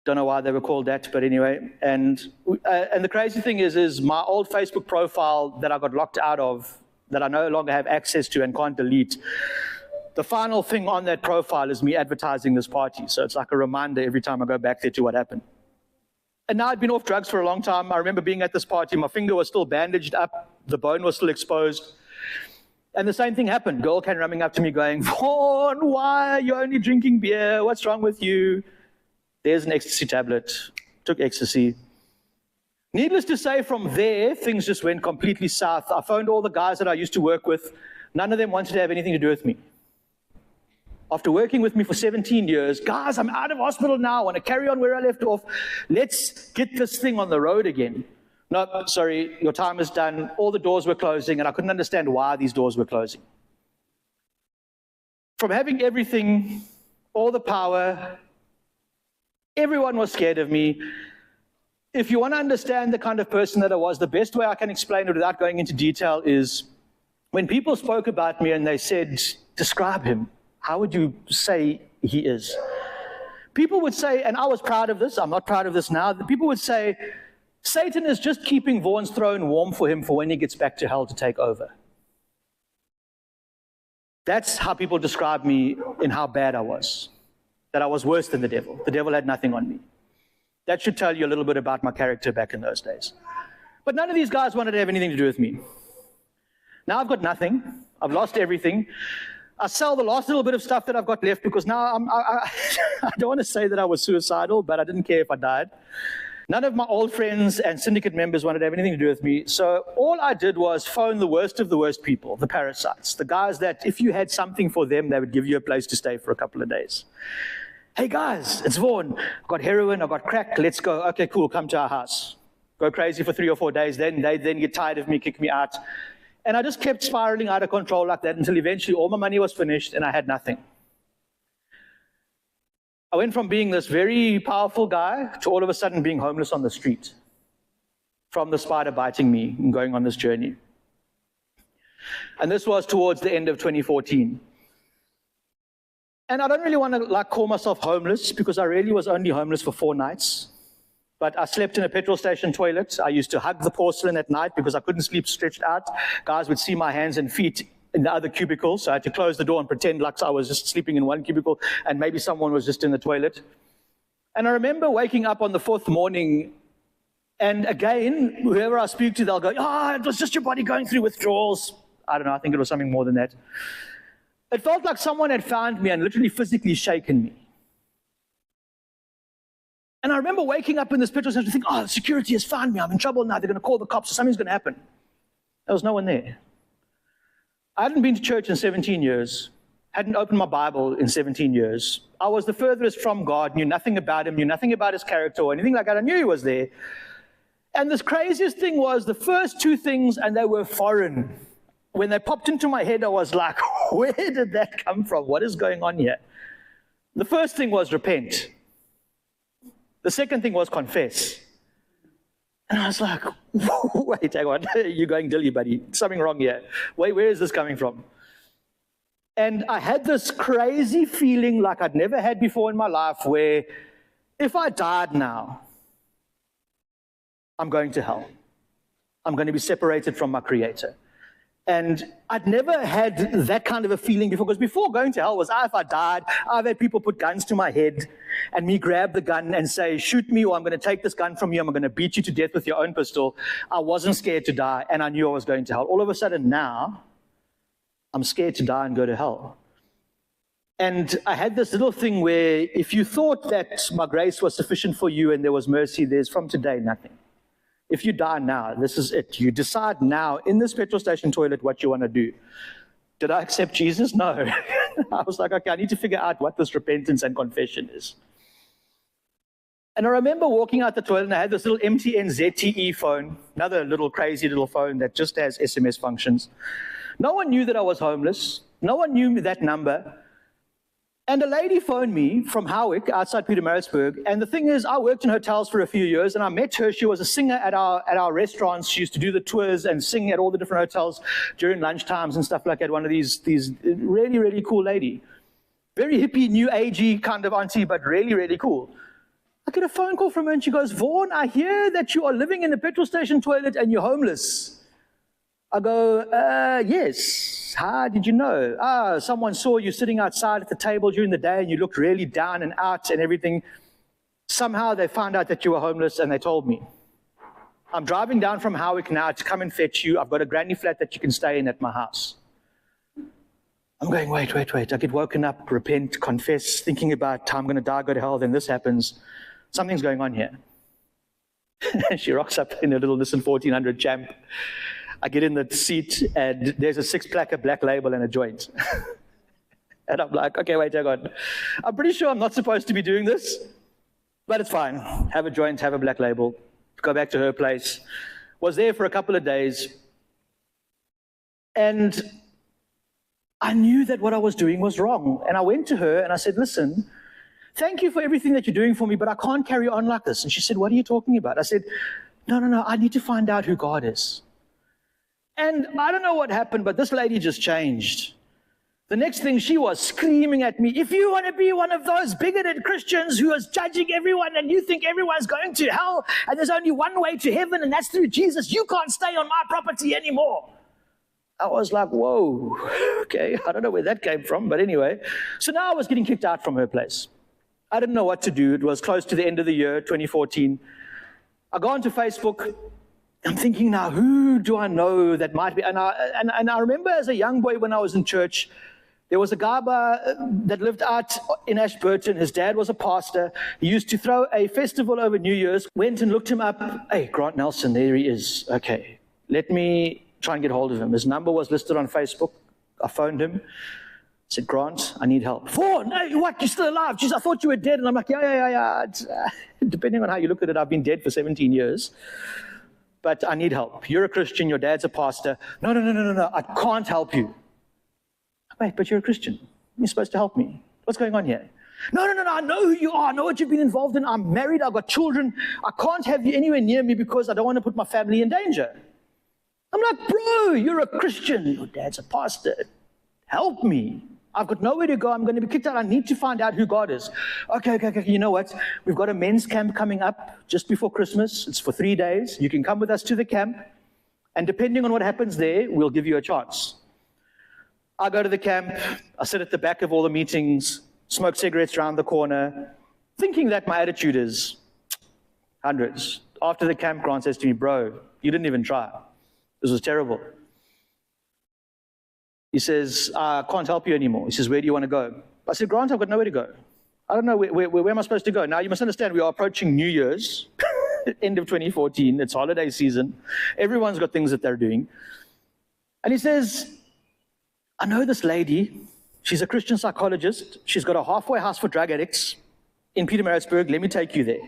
Don't know why they were called that, but anyway. And the crazy thing is my old Facebook profile that I got locked out of, that I no longer have access to and can't delete, the final thing on that profile is me advertising this party. So it's like a reminder every time I go back there to what happened. And now I'd been off drugs for a long time. I remember being at this party. My finger was still bandaged up. The bone was still exposed. And the same thing happened. Girl came running up to me going, Vaughan, why are you only drinking beer? What's wrong with you? There's an ecstasy tablet. Took ecstasy. Needless to say, from there, things just went completely south. I phoned all the guys that I used to work with. None of them wanted to have anything to do with me. After working with me for 17 years, guys, I'm out of hospital now. I want to carry on where I left off. Let's get this thing on the road again. No, sorry, your time is done. All the doors were closing, and I couldn't understand why these doors were closing. From having everything, all the power, everyone was scared of me. If you want to understand the kind of person that I was, the best way I can explain it without going into detail is when people spoke about me and they said, describe him, how would you say he is? People would say, and I was proud of this, I'm not proud of this now, people would say, Satan is just keeping Vaughan's throne warm for him for when he gets back to hell to take over. That's how people describe me in how bad I was, that I was worse than the devil. The devil had nothing on me. That should tell you a little bit about my character back in those days. But none of these guys wanted to have anything to do with me. Now I've got nothing. I've lost everything. I sell the last little bit of stuff that I've got left because now I don't want to say that I was suicidal, but I didn't care if I died. None of my old friends and syndicate members wanted to have anything to do with me. So all I did was phone the worst of the worst people, the parasites, the guys that if you had something for them, they would give you a place to stay for a couple of days. Hey guys, it's Vaughan. I've got heroin, I've got crack, let's go. Okay, cool, come to our house. Go crazy for 3 or 4 days, then they get tired of me, kick me out. And I just kept spiraling out of control like that until eventually all my money was finished and I had nothing. I went from being this very powerful guy to all of a sudden being homeless on the street, from the spider biting me and going on this journey. And this was towards the end of 2014. And I don't really want to call myself homeless because I really was only homeless for 4 nights. But I slept in a petrol station toilet. I used to hug the porcelain at night because I couldn't sleep stretched out. Guys would see my hands and feet in the other cubicles, so I had to close the door and pretend like I was just sleeping in one cubicle and maybe someone was just in the toilet. And I remember waking up on the 4th morning, and again, whoever I speak to, they'll go, it was just your body going through withdrawals. I don't know, I think it was something more than that. It felt like someone had found me and literally physically shaken me. And I remember waking up in this petrol station and thinking, security has found me, I'm in trouble now, they're going to call the cops, or something's going to happen. There was no one there. I hadn't been to church in 17 years, hadn't opened my Bible in 17 years. I was the furthest from God, knew nothing about him, knew nothing about his character or anything like that. I knew he was there. And this craziest thing was the first 2 things, and they were foreign. When they popped into my head, I was like, where did that come from? What is going on here? The first thing was repent. The second thing was confess. And I was like, wait, hang on, you're going dilly, buddy. Something wrong here. Wait, where is this coming from? And I had this crazy feeling like I'd never had before in my life where if I died now, I'm going to hell. I'm going to be separated from my Creator. And I'd never had that kind of a feeling before, because before going to hell was, if I died, I've had people put guns to my head and me grab the gun and say, shoot me, or I'm going to take this gun from you, I'm going to beat you to death with your own pistol. I wasn't scared to die, and I knew I was going to hell. All of a sudden now, I'm scared to die and go to hell. And I had this little thing where if you thought that my grace was sufficient for you and there was mercy, there's from today nothing. If you die now, this is it. You decide now in this petrol station toilet what you want to do. Did I accept Jesus? No. I was like, okay, I need to figure out what this repentance and confession is. And I remember walking out the toilet and I had this little MTN ZTE phone, another little crazy little phone that just has SMS functions. No one knew that I was homeless. No one knew that number. And a lady phoned me from Howick, outside Pietermaritzburg. And the thing is, I worked in hotels for a few years, and I met her. She was a singer at our restaurants. She used to do the tours and sing at all the different hotels during lunchtimes and stuff like that. One of these really, really cool lady. Very hippie, new agey kind of auntie, but really, really cool. I get a phone call from her, and she goes, Vaughan, I hear that you are living in the petrol station toilet and you're homeless. I go, yes. How did you know? Someone saw you sitting outside at the table during the day and you looked really down and out and everything. Somehow they found out that you were homeless and they told me. I'm driving down from Howick now to come and fetch you. I've got a granny flat that you can stay in at my house. I'm going, wait. I get woken up, repent, confess, thinking about how I'm going to die, go to hell, then this happens. Something's going on here. She rocks up in a little Nissan 1400 Champ. I get in the seat, and there's a 6-pack of Black Label and a joint. And I'm like, okay, wait, hang on. I'm pretty sure I'm not supposed to be doing this, but it's fine. Have a joint, have a Black Label, go back to her place. Was there for a couple of days. And I knew that what I was doing was wrong. And I went to her and I said, listen, thank you for everything that you're doing for me, but I can't carry on like this. And she said, what are you talking about? I said, no, I need to find out who God is. And I don't know what happened, but this lady just changed. The next thing, she was screaming at me, if you want to be one of those bigoted Christians who is judging everyone and you think everyone's going to hell and there's only one way to heaven and that's through Jesus, you can't stay on my property anymore. I was like, whoa, okay, I don't know where that came from, but anyway. So now I was getting kicked out from her place. I didn't know what to do. It was close to the end of the year, 2014. I go onto Facebook. I'm thinking now, who do I know that might be? And I remember as a young boy when I was in church, There was a guy that lived out in Ashburton. His dad was a pastor. He used to throw a festival over New Year's. Went and looked him up. Hey, Grant Nelson, there he is. Okay, let me try and get hold of him. His number was listed on Facebook. I phoned him. Said, Grant, I need help. Vaughan, hey, what, you're still alive? Jeez, I thought you were dead. And I'm like, yeah. Depending on how you look at it, I've been dead for 17 years. But I need help. You're a Christian, your dad's a pastor. No, I can't help you. Wait, but you're a Christian. You're supposed to help me. What's going on here? No, I know who you are. I know what you've been involved in. I'm married, I've got children. I can't have you anywhere near me because I don't want to put my family in danger. I'm like, bro, you're a Christian. Your dad's a pastor. Help me. I've got nowhere to go. I'm going to be kicked out. I need to find out who God is. Okay. You know what? We've got a men's camp coming up just before Christmas. It's for 3 days. You can come with us to the camp. And depending on what happens there, we'll give you a chance. I go to the camp. I sit at the back of all the meetings, smoke cigarettes around the corner, thinking that my attitude is hundreds. After the camp, Grant says to me, bro, you didn't even try. This was terrible. He says, I can't help you anymore. He says, where do you want to go? I said, Grant, I've got nowhere to go. I don't know, where am I supposed to go? Now, you must understand, we are approaching New Year's, end of 2014. It's holiday season. Everyone's got things that they're doing. And he says, I know this lady. She's a Christian psychologist. She's got a halfway house for drug addicts in Pietermaritzburg. Let me take you there.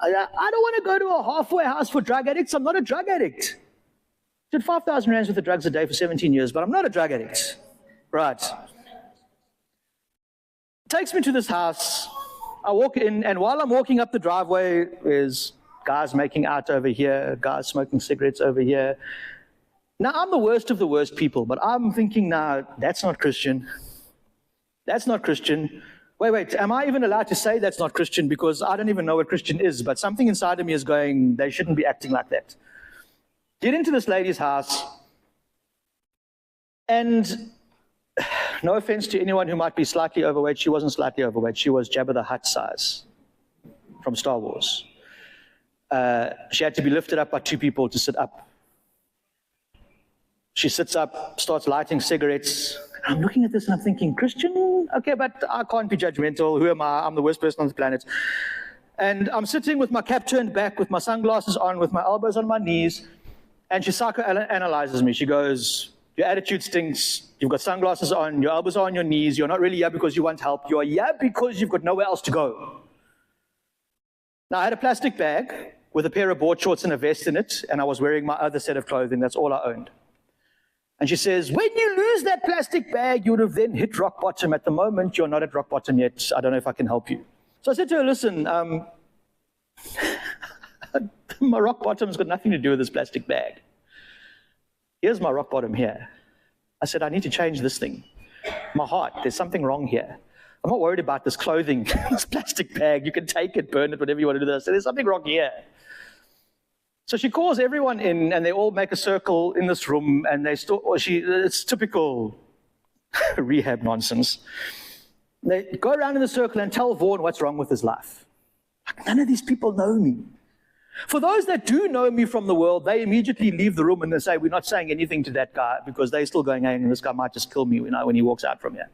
I don't want to go to a halfway house for drug addicts. I'm not a drug addict. I did 5,000 rands worth of drugs a day for 17 years, but I'm not a drug addict. Right. Takes me to this house. I walk in, and while I'm walking up the driveway, there's guys making out over here, guys smoking cigarettes over here. Now, I'm the worst of the worst people, but I'm thinking now, that's not Christian. That's not Christian. Wait, am I even allowed to say that's not Christian? Because I don't even know what Christian is, but something inside of me is going, they shouldn't be acting like that. Get into this lady's house, and no offense to anyone who might be slightly overweight, she wasn't slightly overweight, she was Jabba the Hutt size from Star Wars. She had to be lifted up by 2 people to sit up. She sits up, starts lighting cigarettes. I'm looking at this and I'm thinking, Christian? Okay, but I can't be judgmental. Who am I? I'm the worst person on the planet. And I'm sitting with my cap turned back, with my sunglasses on, with my elbows on my knees, and she psychoanalyzes me. She goes, your attitude stinks. You've got sunglasses on, your elbows are on your knees. You're not really here because you want help. You're here because you've got nowhere else to go. Now, I had a plastic bag with a pair of board shorts and a vest in it, and I was wearing my other set of clothing. That's all I owned. And she says, when you lose that plastic bag, you would have then hit rock bottom. At the moment, you're not at rock bottom yet. I don't know if I can help you. So I said to her, listen, my rock bottom's got nothing to do with this plastic bag. Here's my rock bottom here. I said, I need to change this thing. My heart, there's something wrong here. I'm not worried about this clothing, this plastic bag. You can take it, burn it, whatever you want to do. I said, there's something wrong here. So she calls everyone in, and they all make a circle in this room, and it's typical rehab nonsense. They go around in the circle and tell Vaughan what's wrong with his life. Like, none of these people know me. For those that do know me from the world, they immediately leave the room and they say, we're not saying anything to that guy, because they're still going, hey, this guy might just kill me when he walks out from here.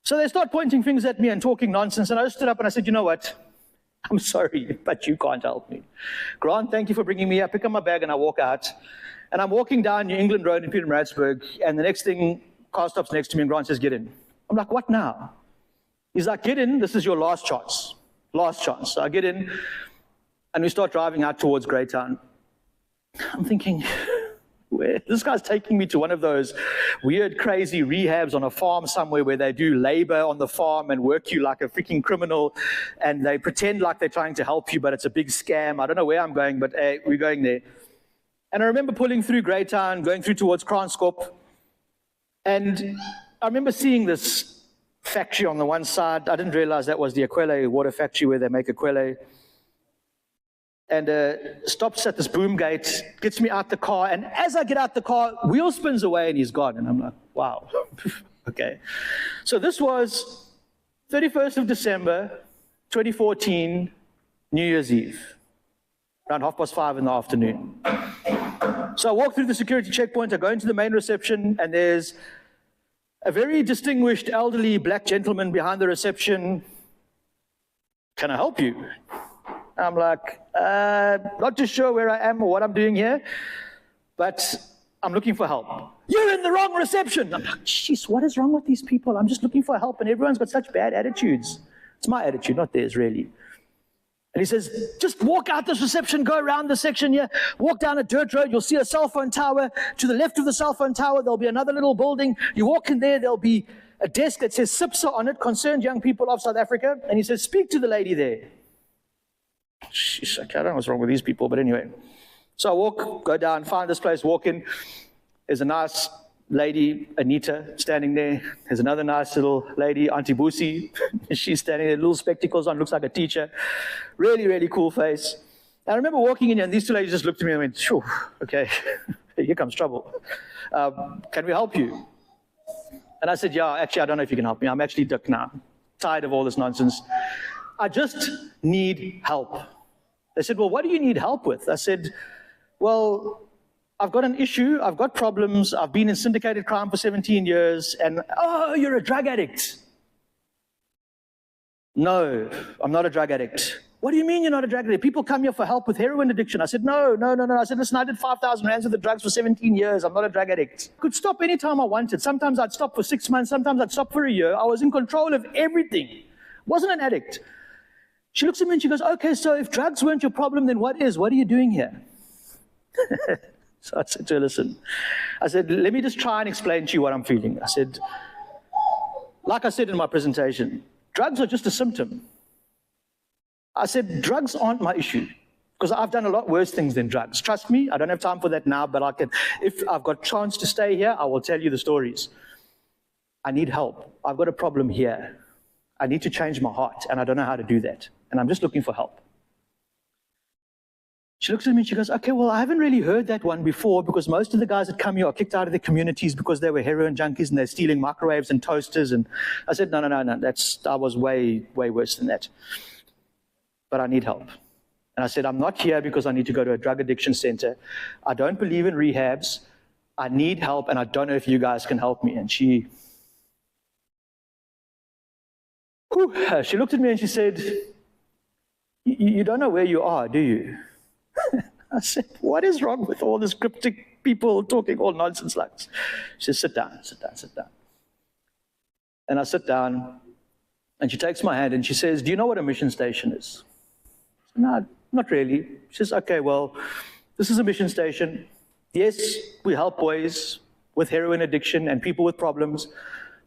So they start pointing fingers at me and talking nonsense, and I just stood up and I said, you know what? I'm sorry, but you can't help me. Grant, thank you for bringing me. I pick up my bag and I walk out. And I'm walking down New England Road in Pietermaritzburg, and the next thing, car stops next to me and Grant says, get in. I'm like, what now? He's like, get in, this is your last chance. Last chance. So I get in, and we start driving out towards Greytown. I'm thinking, this guy's taking me to one of those weird, crazy rehabs on a farm somewhere where they do labor on the farm and work you like a freaking criminal, and they pretend like they're trying to help you, but it's a big scam. I don't know where I'm going, but we're going there. And I remember pulling through Greytown, going through towards Kranskop, and I remember seeing this factory on the one side. I didn't realize that was the Aquele water factory where they make Aquele. And stops at this boom gate, gets me out the car, and as I get out the car, wheel spins away and he's gone. And I'm like, wow, okay. So this was 31st of December, 2014, New Year's Eve, around 5:30 in the afternoon. So I walk through the security checkpoint, I go into the main reception, and there's a very distinguished elderly black gentleman behind the reception. Can I help you? I'm like, not too sure where I am or what I'm doing here, but I'm looking for help. You're in the wrong reception. I'm like, jeez, what is wrong with these people? I'm just looking for help, and everyone's got such bad attitudes. It's my attitude, not theirs, really. And he says, just walk out this reception, go around the section here, walk down a dirt road, you'll see a cell phone tower. To the left of the cell phone tower, there'll be another little building. You walk in there, there'll be a desk that says SIPSA on it, Concerned Young People of South Africa. And he says, speak to the lady there. Sheesh, okay, I don't know what's wrong with these people, but anyway. So I go down, find this place, walk in. There's a nice lady, Anita, standing there. There's another nice little lady, Auntie Busi. She's standing there, little spectacles on, looks like a teacher. Really, really cool face. And I remember walking in here, and these two ladies just looked at me and went, phew, okay, here comes trouble. Can we help you? And I said, yeah, actually, I don't know if you can help me. I'm actually now, tired of all this nonsense. I just need help. They said, well, what do you need help with? I said, well, I've got an issue, I've got problems, I've been in syndicated crime for 17 years, and, oh, you're a drug addict. No, I'm not a drug addict. What do you mean you're not a drug addict? People come here for help with heroin addiction. I said, no. I said, listen, I did 5,000 rands with the drugs for 17 years. I'm not a drug addict. I could stop anytime I wanted. Sometimes I'd stop for 6 months. Sometimes I'd stop for a year. I was in control of everything. Wasn't an addict. She looks at me and she goes, okay, so if drugs weren't your problem, then what is? What are you doing here? So I said to her, listen, I said, let me just try and explain to you what I'm feeling. I said, like I said in my presentation, drugs are just a symptom. I said, drugs aren't my issue, because I've done a lot worse things than drugs. Trust me, I don't have time for that now, but I can. If I've got a chance to stay here, I will tell you the stories. I need help. I've got a problem here. I need to change my heart, and I don't know how to do that. And I'm just looking for help. She looks at me and she goes, okay, well, I haven't really heard that one before, because most of the guys that come here are kicked out of their communities because they were heroin junkies and they're stealing microwaves and toasters. And I said, no, I was way, way worse than that. But I need help. And I said, I'm not here because I need to go to a drug addiction center. I don't believe in rehabs. I need help, and I don't know if you guys can help me. And she looked at me and she said, you don't know where you are, do you? I said, what is wrong with all this cryptic people talking all nonsense like this? She said, sit down. And I sit down, and she takes my hand and she says, do you know what a mission station is? I said, no, not really. She says, okay, well, this is a mission station. Yes, we help boys with heroin addiction and people with problems,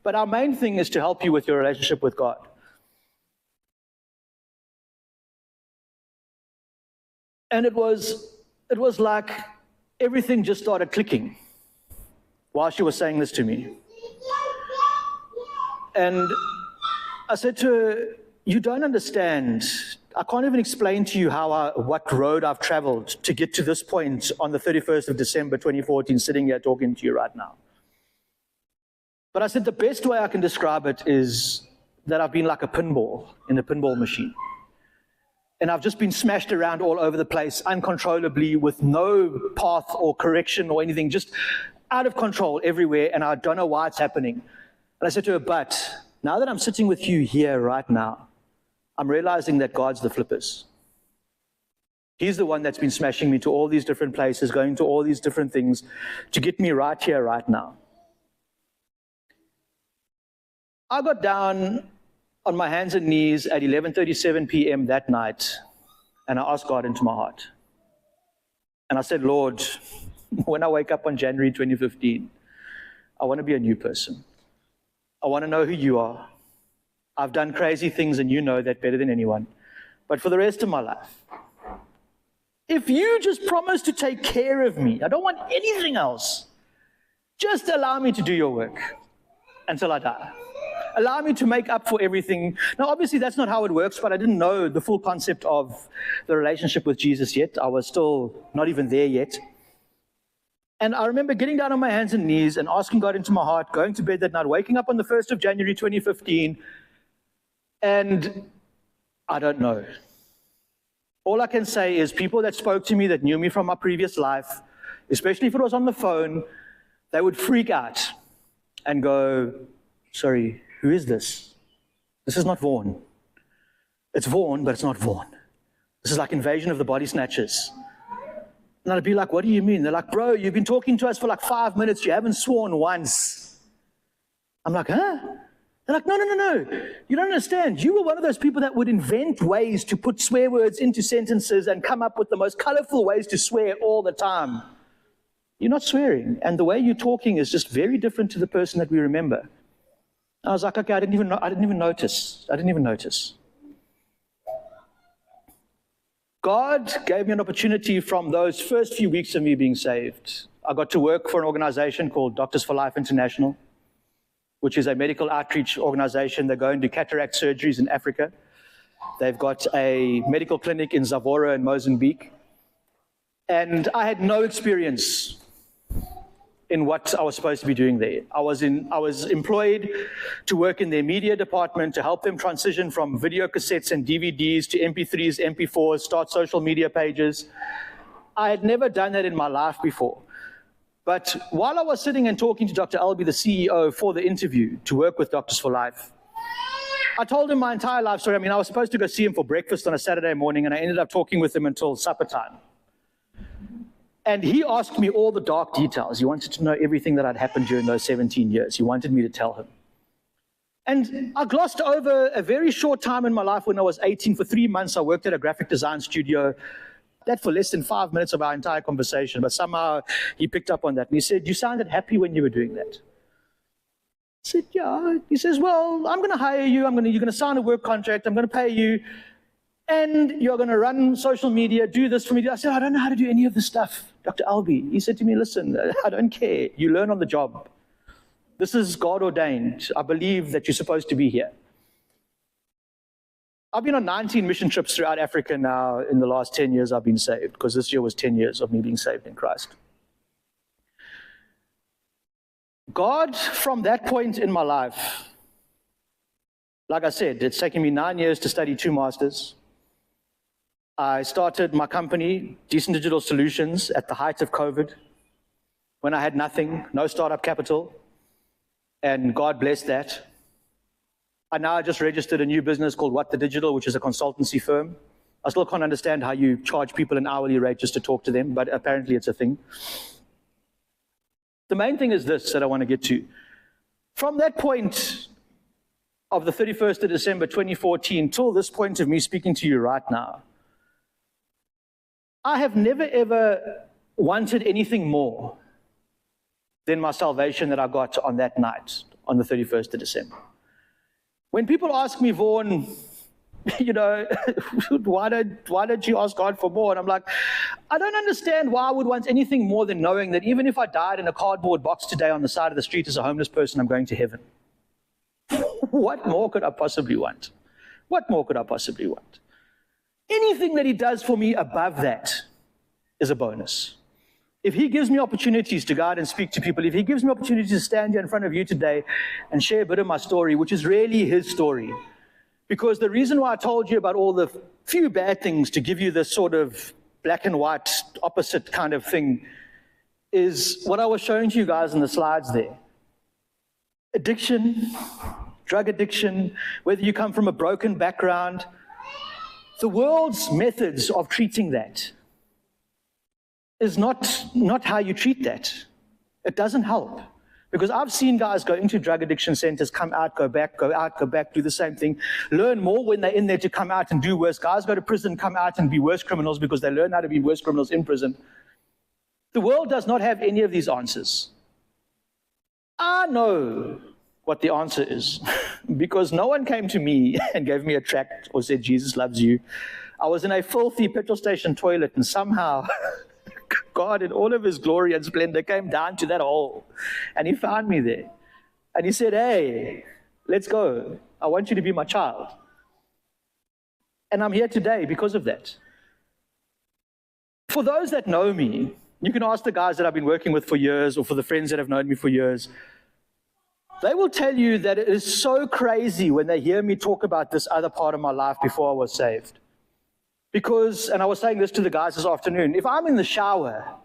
but our main thing is to help you with your relationship with God. And it was like everything just started clicking while she was saying this to me. And I said to her, you don't understand. I can't even explain to you what road I've traveled to get to this point on the 31st of December, 2014, sitting here talking to you right now. But I said the best way I can describe it is that I've been like a pinball in a pinball machine. And I've just been smashed around all over the place uncontrollably with no path or correction or anything, just out of control everywhere, and I don't know why it's happening. And I said to her, but now that I'm sitting with you here right now, I'm realizing that God's the flippers. He's the one that's been smashing me to all these different places, going to all these different things to get me right here, right now. I got down on my hands and knees at 11:37 p.m. that night, and I asked God into my heart. And I said, Lord, when I wake up on January 2015, I want to be a new person. I want to know who you are. I've done crazy things, and you know that better than anyone. But for the rest of my life, if you just promise to take care of me, I don't want anything else. Just allow me to do your work until I die. Allow me to make up for everything. Now, obviously, that's not how it works, but I didn't know the full concept of the relationship with Jesus yet. I was still not even there yet. And I remember getting down on my hands and knees and asking God into my heart, going to bed that night, waking up on the 1st of January 2015, and I don't know. All I can say is people that spoke to me, that knew me from my previous life, especially if it was on the phone, they would freak out. and go, sorry, who is this? This is not Vaughan. It's Vaughan, but it's not Vaughan. This is like Invasion of the Body Snatchers. And I'd be like, what do you mean? They're like, bro, you've been talking to us for like 5 minutes. You haven't sworn once. I'm like, huh? They're like, no. You don't understand. You were one of those people that would invent ways to put swear words into sentences and come up with the most colorful ways to swear all the time. You're not swearing. And the way you're talking is just very different to the person that we remember. I was like, okay, I didn't even notice. God gave me an opportunity from those first few weeks of me being saved. I got to work for an organization called Doctors for Life International, which is a medical outreach organization. They go and do cataract surgeries in Africa. They've got a medical clinic in Zavora in Mozambique. And I had no experience in what I was supposed to be doing there. I was employed to work in their media department to help them transition from video cassettes and DVDs to MP3s, MP4s, start social media pages. I had never done that in my life before. But while I was sitting and talking to Dr. Albie, the CEO, for the interview to work with Doctors for Life, I told him my entire life story. I was supposed to go see him for breakfast on a Saturday morning, and I ended up talking with him until supper time. And he asked me all the dark details. He wanted to know everything that had happened during those 17 years. He wanted me to tell him. And I glossed over a very short time in my life when I was 18. For 3 months, I worked at a graphic design studio. That for less than 5 minutes of our entire conversation. But somehow he picked up on that. And he said, you sounded happy when you were doing that. I said, yeah. He says, well, I'm going to hire you. You're going to sign a work contract. I'm going to pay you. And you're going to run social media, do this for me. I said, I don't know how to do any of this stuff, Dr. Albie. He said to me, listen, I don't care. You learn on the job. This is God ordained. I believe that you're supposed to be here. I've been on 19 mission trips throughout Africa now. In the last 10 years, I've been saved, because this year was 10 years of me being saved in Christ. God, from that point in my life, like I said, it's taken me 9 years to study 2 masters. I started my company, Decent Digital Solutions, at the height of COVID, when I had nothing, no startup capital, and God blessed that. I now just registered a new business called What the Digital, which is a consultancy firm. I still can't understand how you charge people an hourly rate just to talk to them, but apparently it's a thing. The main thing is this that I want to get to. From that point of the 31st of December 2014 till this point of me speaking to you right now, I have never ever wanted anything more than my salvation that I got on that night, on the 31st of December. When people ask me, Vaughan, why don't you ask God for more? And I'm like, I don't understand why I would want anything more than knowing that even if I died in a cardboard box today on the side of the street as a homeless person, I'm going to heaven. What more could I possibly want? What more could I possibly want? Anything that he does for me above that is a bonus. If he gives me opportunities to go out and speak to people, if he gives me opportunities to stand here in front of you today and share a bit of my story, which is really his story, because the reason why I told you about all the few bad things to give you this sort of black and white opposite kind of thing is what I was showing to you guys in the slides there. Addiction, drug addiction, whether you come from a broken background, the world's methods of treating that is not how you treat that. It doesn't help. Because I've seen guys go into drug addiction centers, come out, go back, do the same thing, learn more when they're in there to come out and do worse. Guys go to prison, come out and be worse criminals because they learn how to be worse criminals in prison. The world does not have any of these answers. I know what the answer is because no one came to me and gave me a tract or said, Jesus loves you. I was in a filthy petrol station toilet and somehow God in all of his glory and splendor came down to that hole and he found me there. And he said, hey, let's go. I want you to be my child. And I'm here today because of that. For those that know me, you can ask the guys that I've been working with for years or for the friends that have known me for years. They will tell you that it is so crazy when they hear me talk about this other part of my life before I was saved. Because, and I was saying this to the guys this afternoon, if I'm in the shower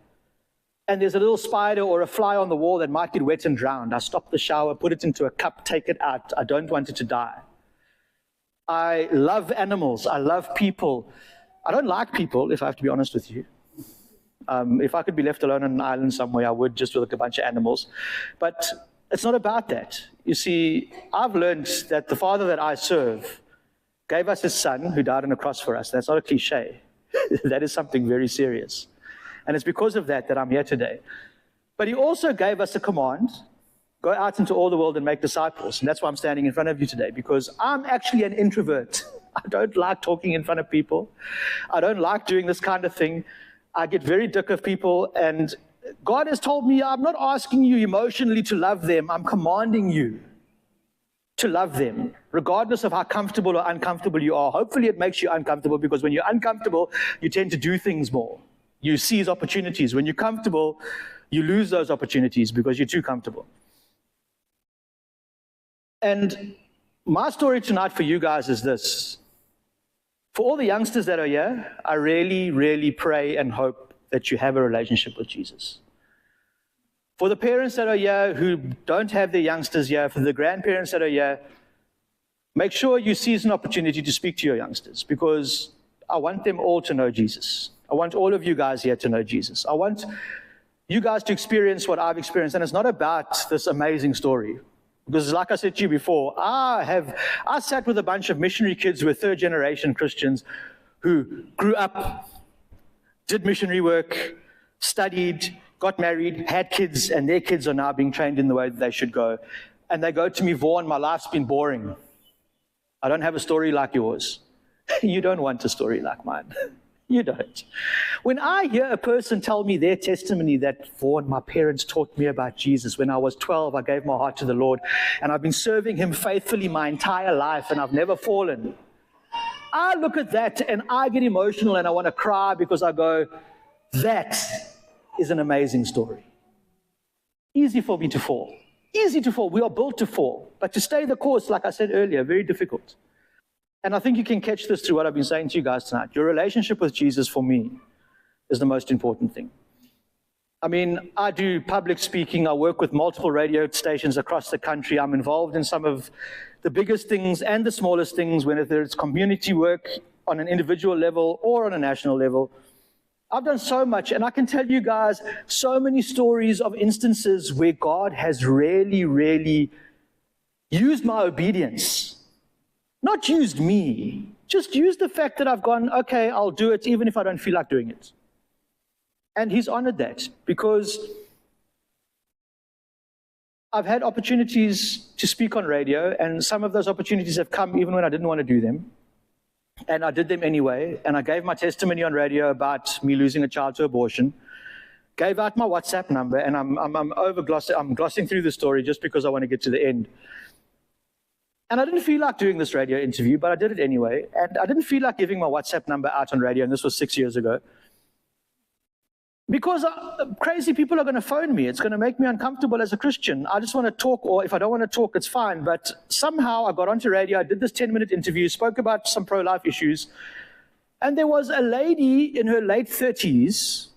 and there's a little spider or a fly on the wall that might get wet and drowned, I stop the shower, put it into a cup, take it out. I don't want it to die. I love animals. I love people. I don't like people, if I have to be honest with you. If I could be left alone on an island somewhere, I would, just with a bunch of animals. But it's not about that. You see, I've learned that the Father that I serve gave us His Son who died on a cross for us. That's not a cliche. That is something very serious. And it's because of that that I'm here today. But He also gave us a command: go out into all the world and make disciples. And that's why I'm standing in front of you today, because I'm actually an introvert. I don't like talking in front of people. I don't like doing this kind of thing. I get very dick of people, and God has told me, I'm not asking you emotionally to love them. I'm commanding you to love them, regardless of how comfortable or uncomfortable you are. Hopefully it makes you uncomfortable, because when you're uncomfortable, you tend to do things more. You seize opportunities. When you're comfortable, you lose those opportunities because you're too comfortable. And my story tonight for you guys is this. For all the youngsters that are here, I really, really pray and hope that you have a relationship with Jesus. For the parents that are here who don't have their youngsters here, for the grandparents that are here, make sure you seize an opportunity to speak to your youngsters, because I want them all to know Jesus. I want all of you guys here to know Jesus. I want you guys to experience what I've experienced. And it's not about this amazing story. Because like I said to you before, I sat with a bunch of missionary kids who were third-generation Christians who grew up, did missionary work, studied, got married, had kids, and their kids are now being trained in the way that they should go. And they go to me, Vaughan, my life's been boring. I don't have a story like yours. You don't want a story like mine. You don't. When I hear a person tell me their testimony that, Vaughan, my parents taught me about Jesus. When I was 12, I gave my heart to the Lord, and I've been serving Him faithfully my entire life, and I've never fallen. I look at that, and I get emotional, and I want to cry, because I go, that is an amazing story. Easy for me to fall. Easy to fall. We are built to fall. But to stay the course, like I said earlier, very difficult. And I think you can catch this through what I've been saying to you guys tonight. Your relationship with Jesus, for me, is the most important thing. I mean, I do public speaking. I work with multiple radio stations across the country. I'm involved in some of the biggest things and the smallest things, whether it's community work on an individual level or on a national level. I've done so much, and I can tell you guys so many stories of instances where God has really, really used my obedience. Not used me, just used the fact that I've gone, okay, I'll do it even if I don't feel like doing it. And He's honored that, because I've had opportunities to speak on radio, and some of those opportunities have come even when I didn't want to do them. And I did them anyway, and I gave my testimony on radio about me losing a child to abortion, gave out my WhatsApp number, and I'm glossing through the story just because I want to get to the end. And I didn't feel like doing this radio interview, but I did it anyway. And I didn't feel like giving my WhatsApp number out on radio, and this was 6 years ago. Because crazy people are going to phone me. It's going to make me uncomfortable as a Christian. I just want to talk, or if I don't want to talk, it's fine. But somehow I got onto radio, I did this 10-minute interview, spoke about some pro-life issues, and there was a lady in her late 30s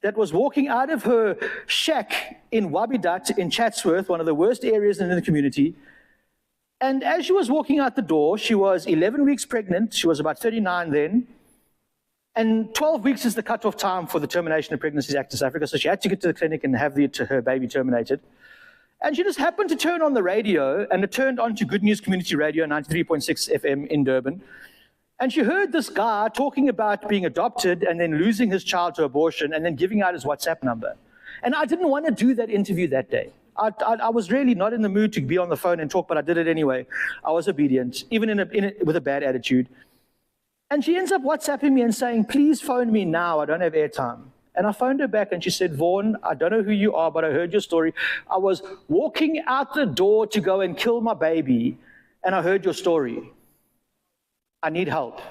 that was walking out of her shack in Wabidat in Chatsworth, one of the worst areas in the community. And as she was walking out the door, she was 11 weeks pregnant. She was about 39 then. And 12 weeks is the cutoff time for the Termination of Pregnancies Act in South Africa. So she had to get to the clinic and have her baby terminated. And she just happened to turn on the radio, and it turned on to Good News Community Radio, 93.6 FM in Durban. And she heard this guy talking about being adopted and then losing his child to abortion and then giving out his WhatsApp number. And I didn't want to do that interview that day. I was really not in the mood to be on the phone and talk, but I did it anyway. I was obedient, even with a bad attitude. And she ends up WhatsApping me and saying, please phone me now, I don't have airtime. And I phoned her back and she said, Vaughan, I don't know who you are, but I heard your story. I was walking out the door to go and kill my baby, and I heard your story. I need help.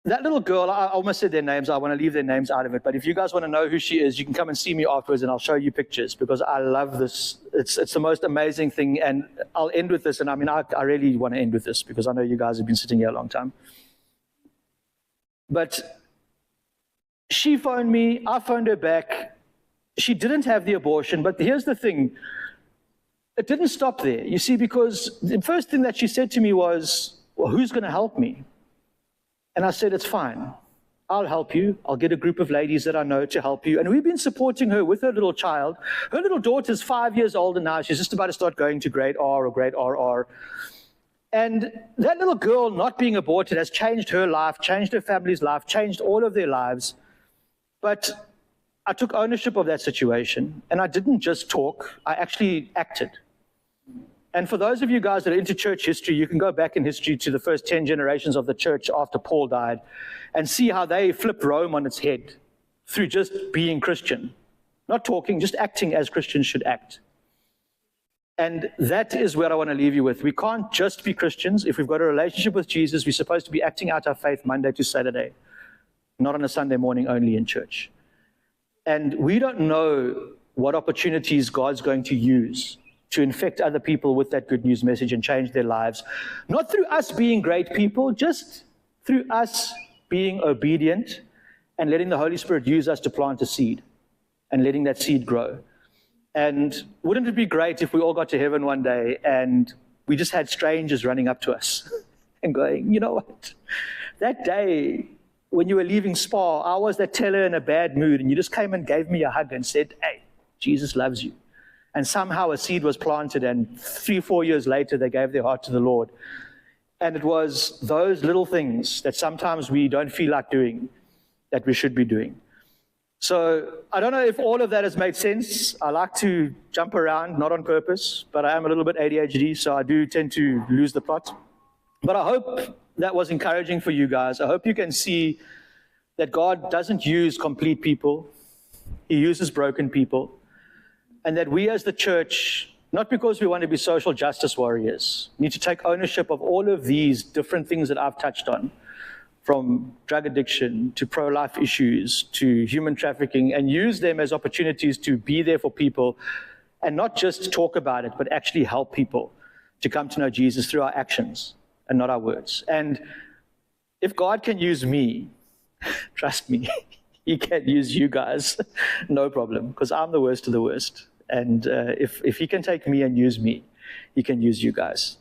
That little girl, I almost said their names. I want to leave their names out of it. But if you guys want to know who she is, you can come and see me afterwards, and I'll show you pictures, because I love this. It's the most amazing thing. And I'll end with this. And I mean, I really want to end with this, because I know you guys have been sitting here a long time. But She phoned me, I phoned her back. She didn't have the abortion, but here's the thing. It didn't stop there, you see, because the first thing that she said to me was, well, who's going to help me? And I said, it's fine. I'll help you. I'll get a group of ladies that I know to help you. And we've been supporting her with her little child. Her little daughter's 5 years older now. She's just about to start going to grade R or grade RR. And that little girl not being aborted has changed her life, changed her family's life, changed all of their lives. But I took ownership of that situation, and I didn't just talk, I actually acted. And for those of you guys that are into church history, you can go back in history to the first 10 generations of the church after Paul died and see how they flipped Rome on its head through just being Christian. Not talking, just acting as Christians should act. And that is what I want to leave you with. We can't just be Christians. If we've got a relationship with Jesus, we're supposed to be acting out our faith Monday to Saturday, not on a Sunday morning only in church. And we don't know what opportunities God's going to use to infect other people with that good news message and change their lives. Not through us being great people, just through us being obedient and letting the Holy Spirit use us to plant a seed and letting that seed grow. And wouldn't it be great if we all got to heaven one day and we just had strangers running up to us and going, you know what? That day when you were leaving Spa, I was that teller in a bad mood and you just came and gave me a hug and said, hey, Jesus loves you. And somehow a seed was planted, and 3-4 years later, they gave their heart to the Lord. And it was those little things that sometimes we don't feel like doing that we should be doing. So I don't know if all of that has made sense. I like to jump around, not on purpose, but I am a little bit ADHD, so I do tend to lose the plot. But I hope that was encouraging for you guys. I hope you can see that God doesn't use complete people. He uses broken people. And that we as the church, not because we want to be social justice warriors, need to take ownership of all of these different things that I've touched on, from drug addiction to pro-life issues to human trafficking, and use them as opportunities to be there for people and not just talk about it, but actually help people to come to know Jesus through our actions and not our words. And if God can use me, trust me, He can use you guys, no problem, because I'm the worst of the worst. And if He can take me and use me, He can use you guys.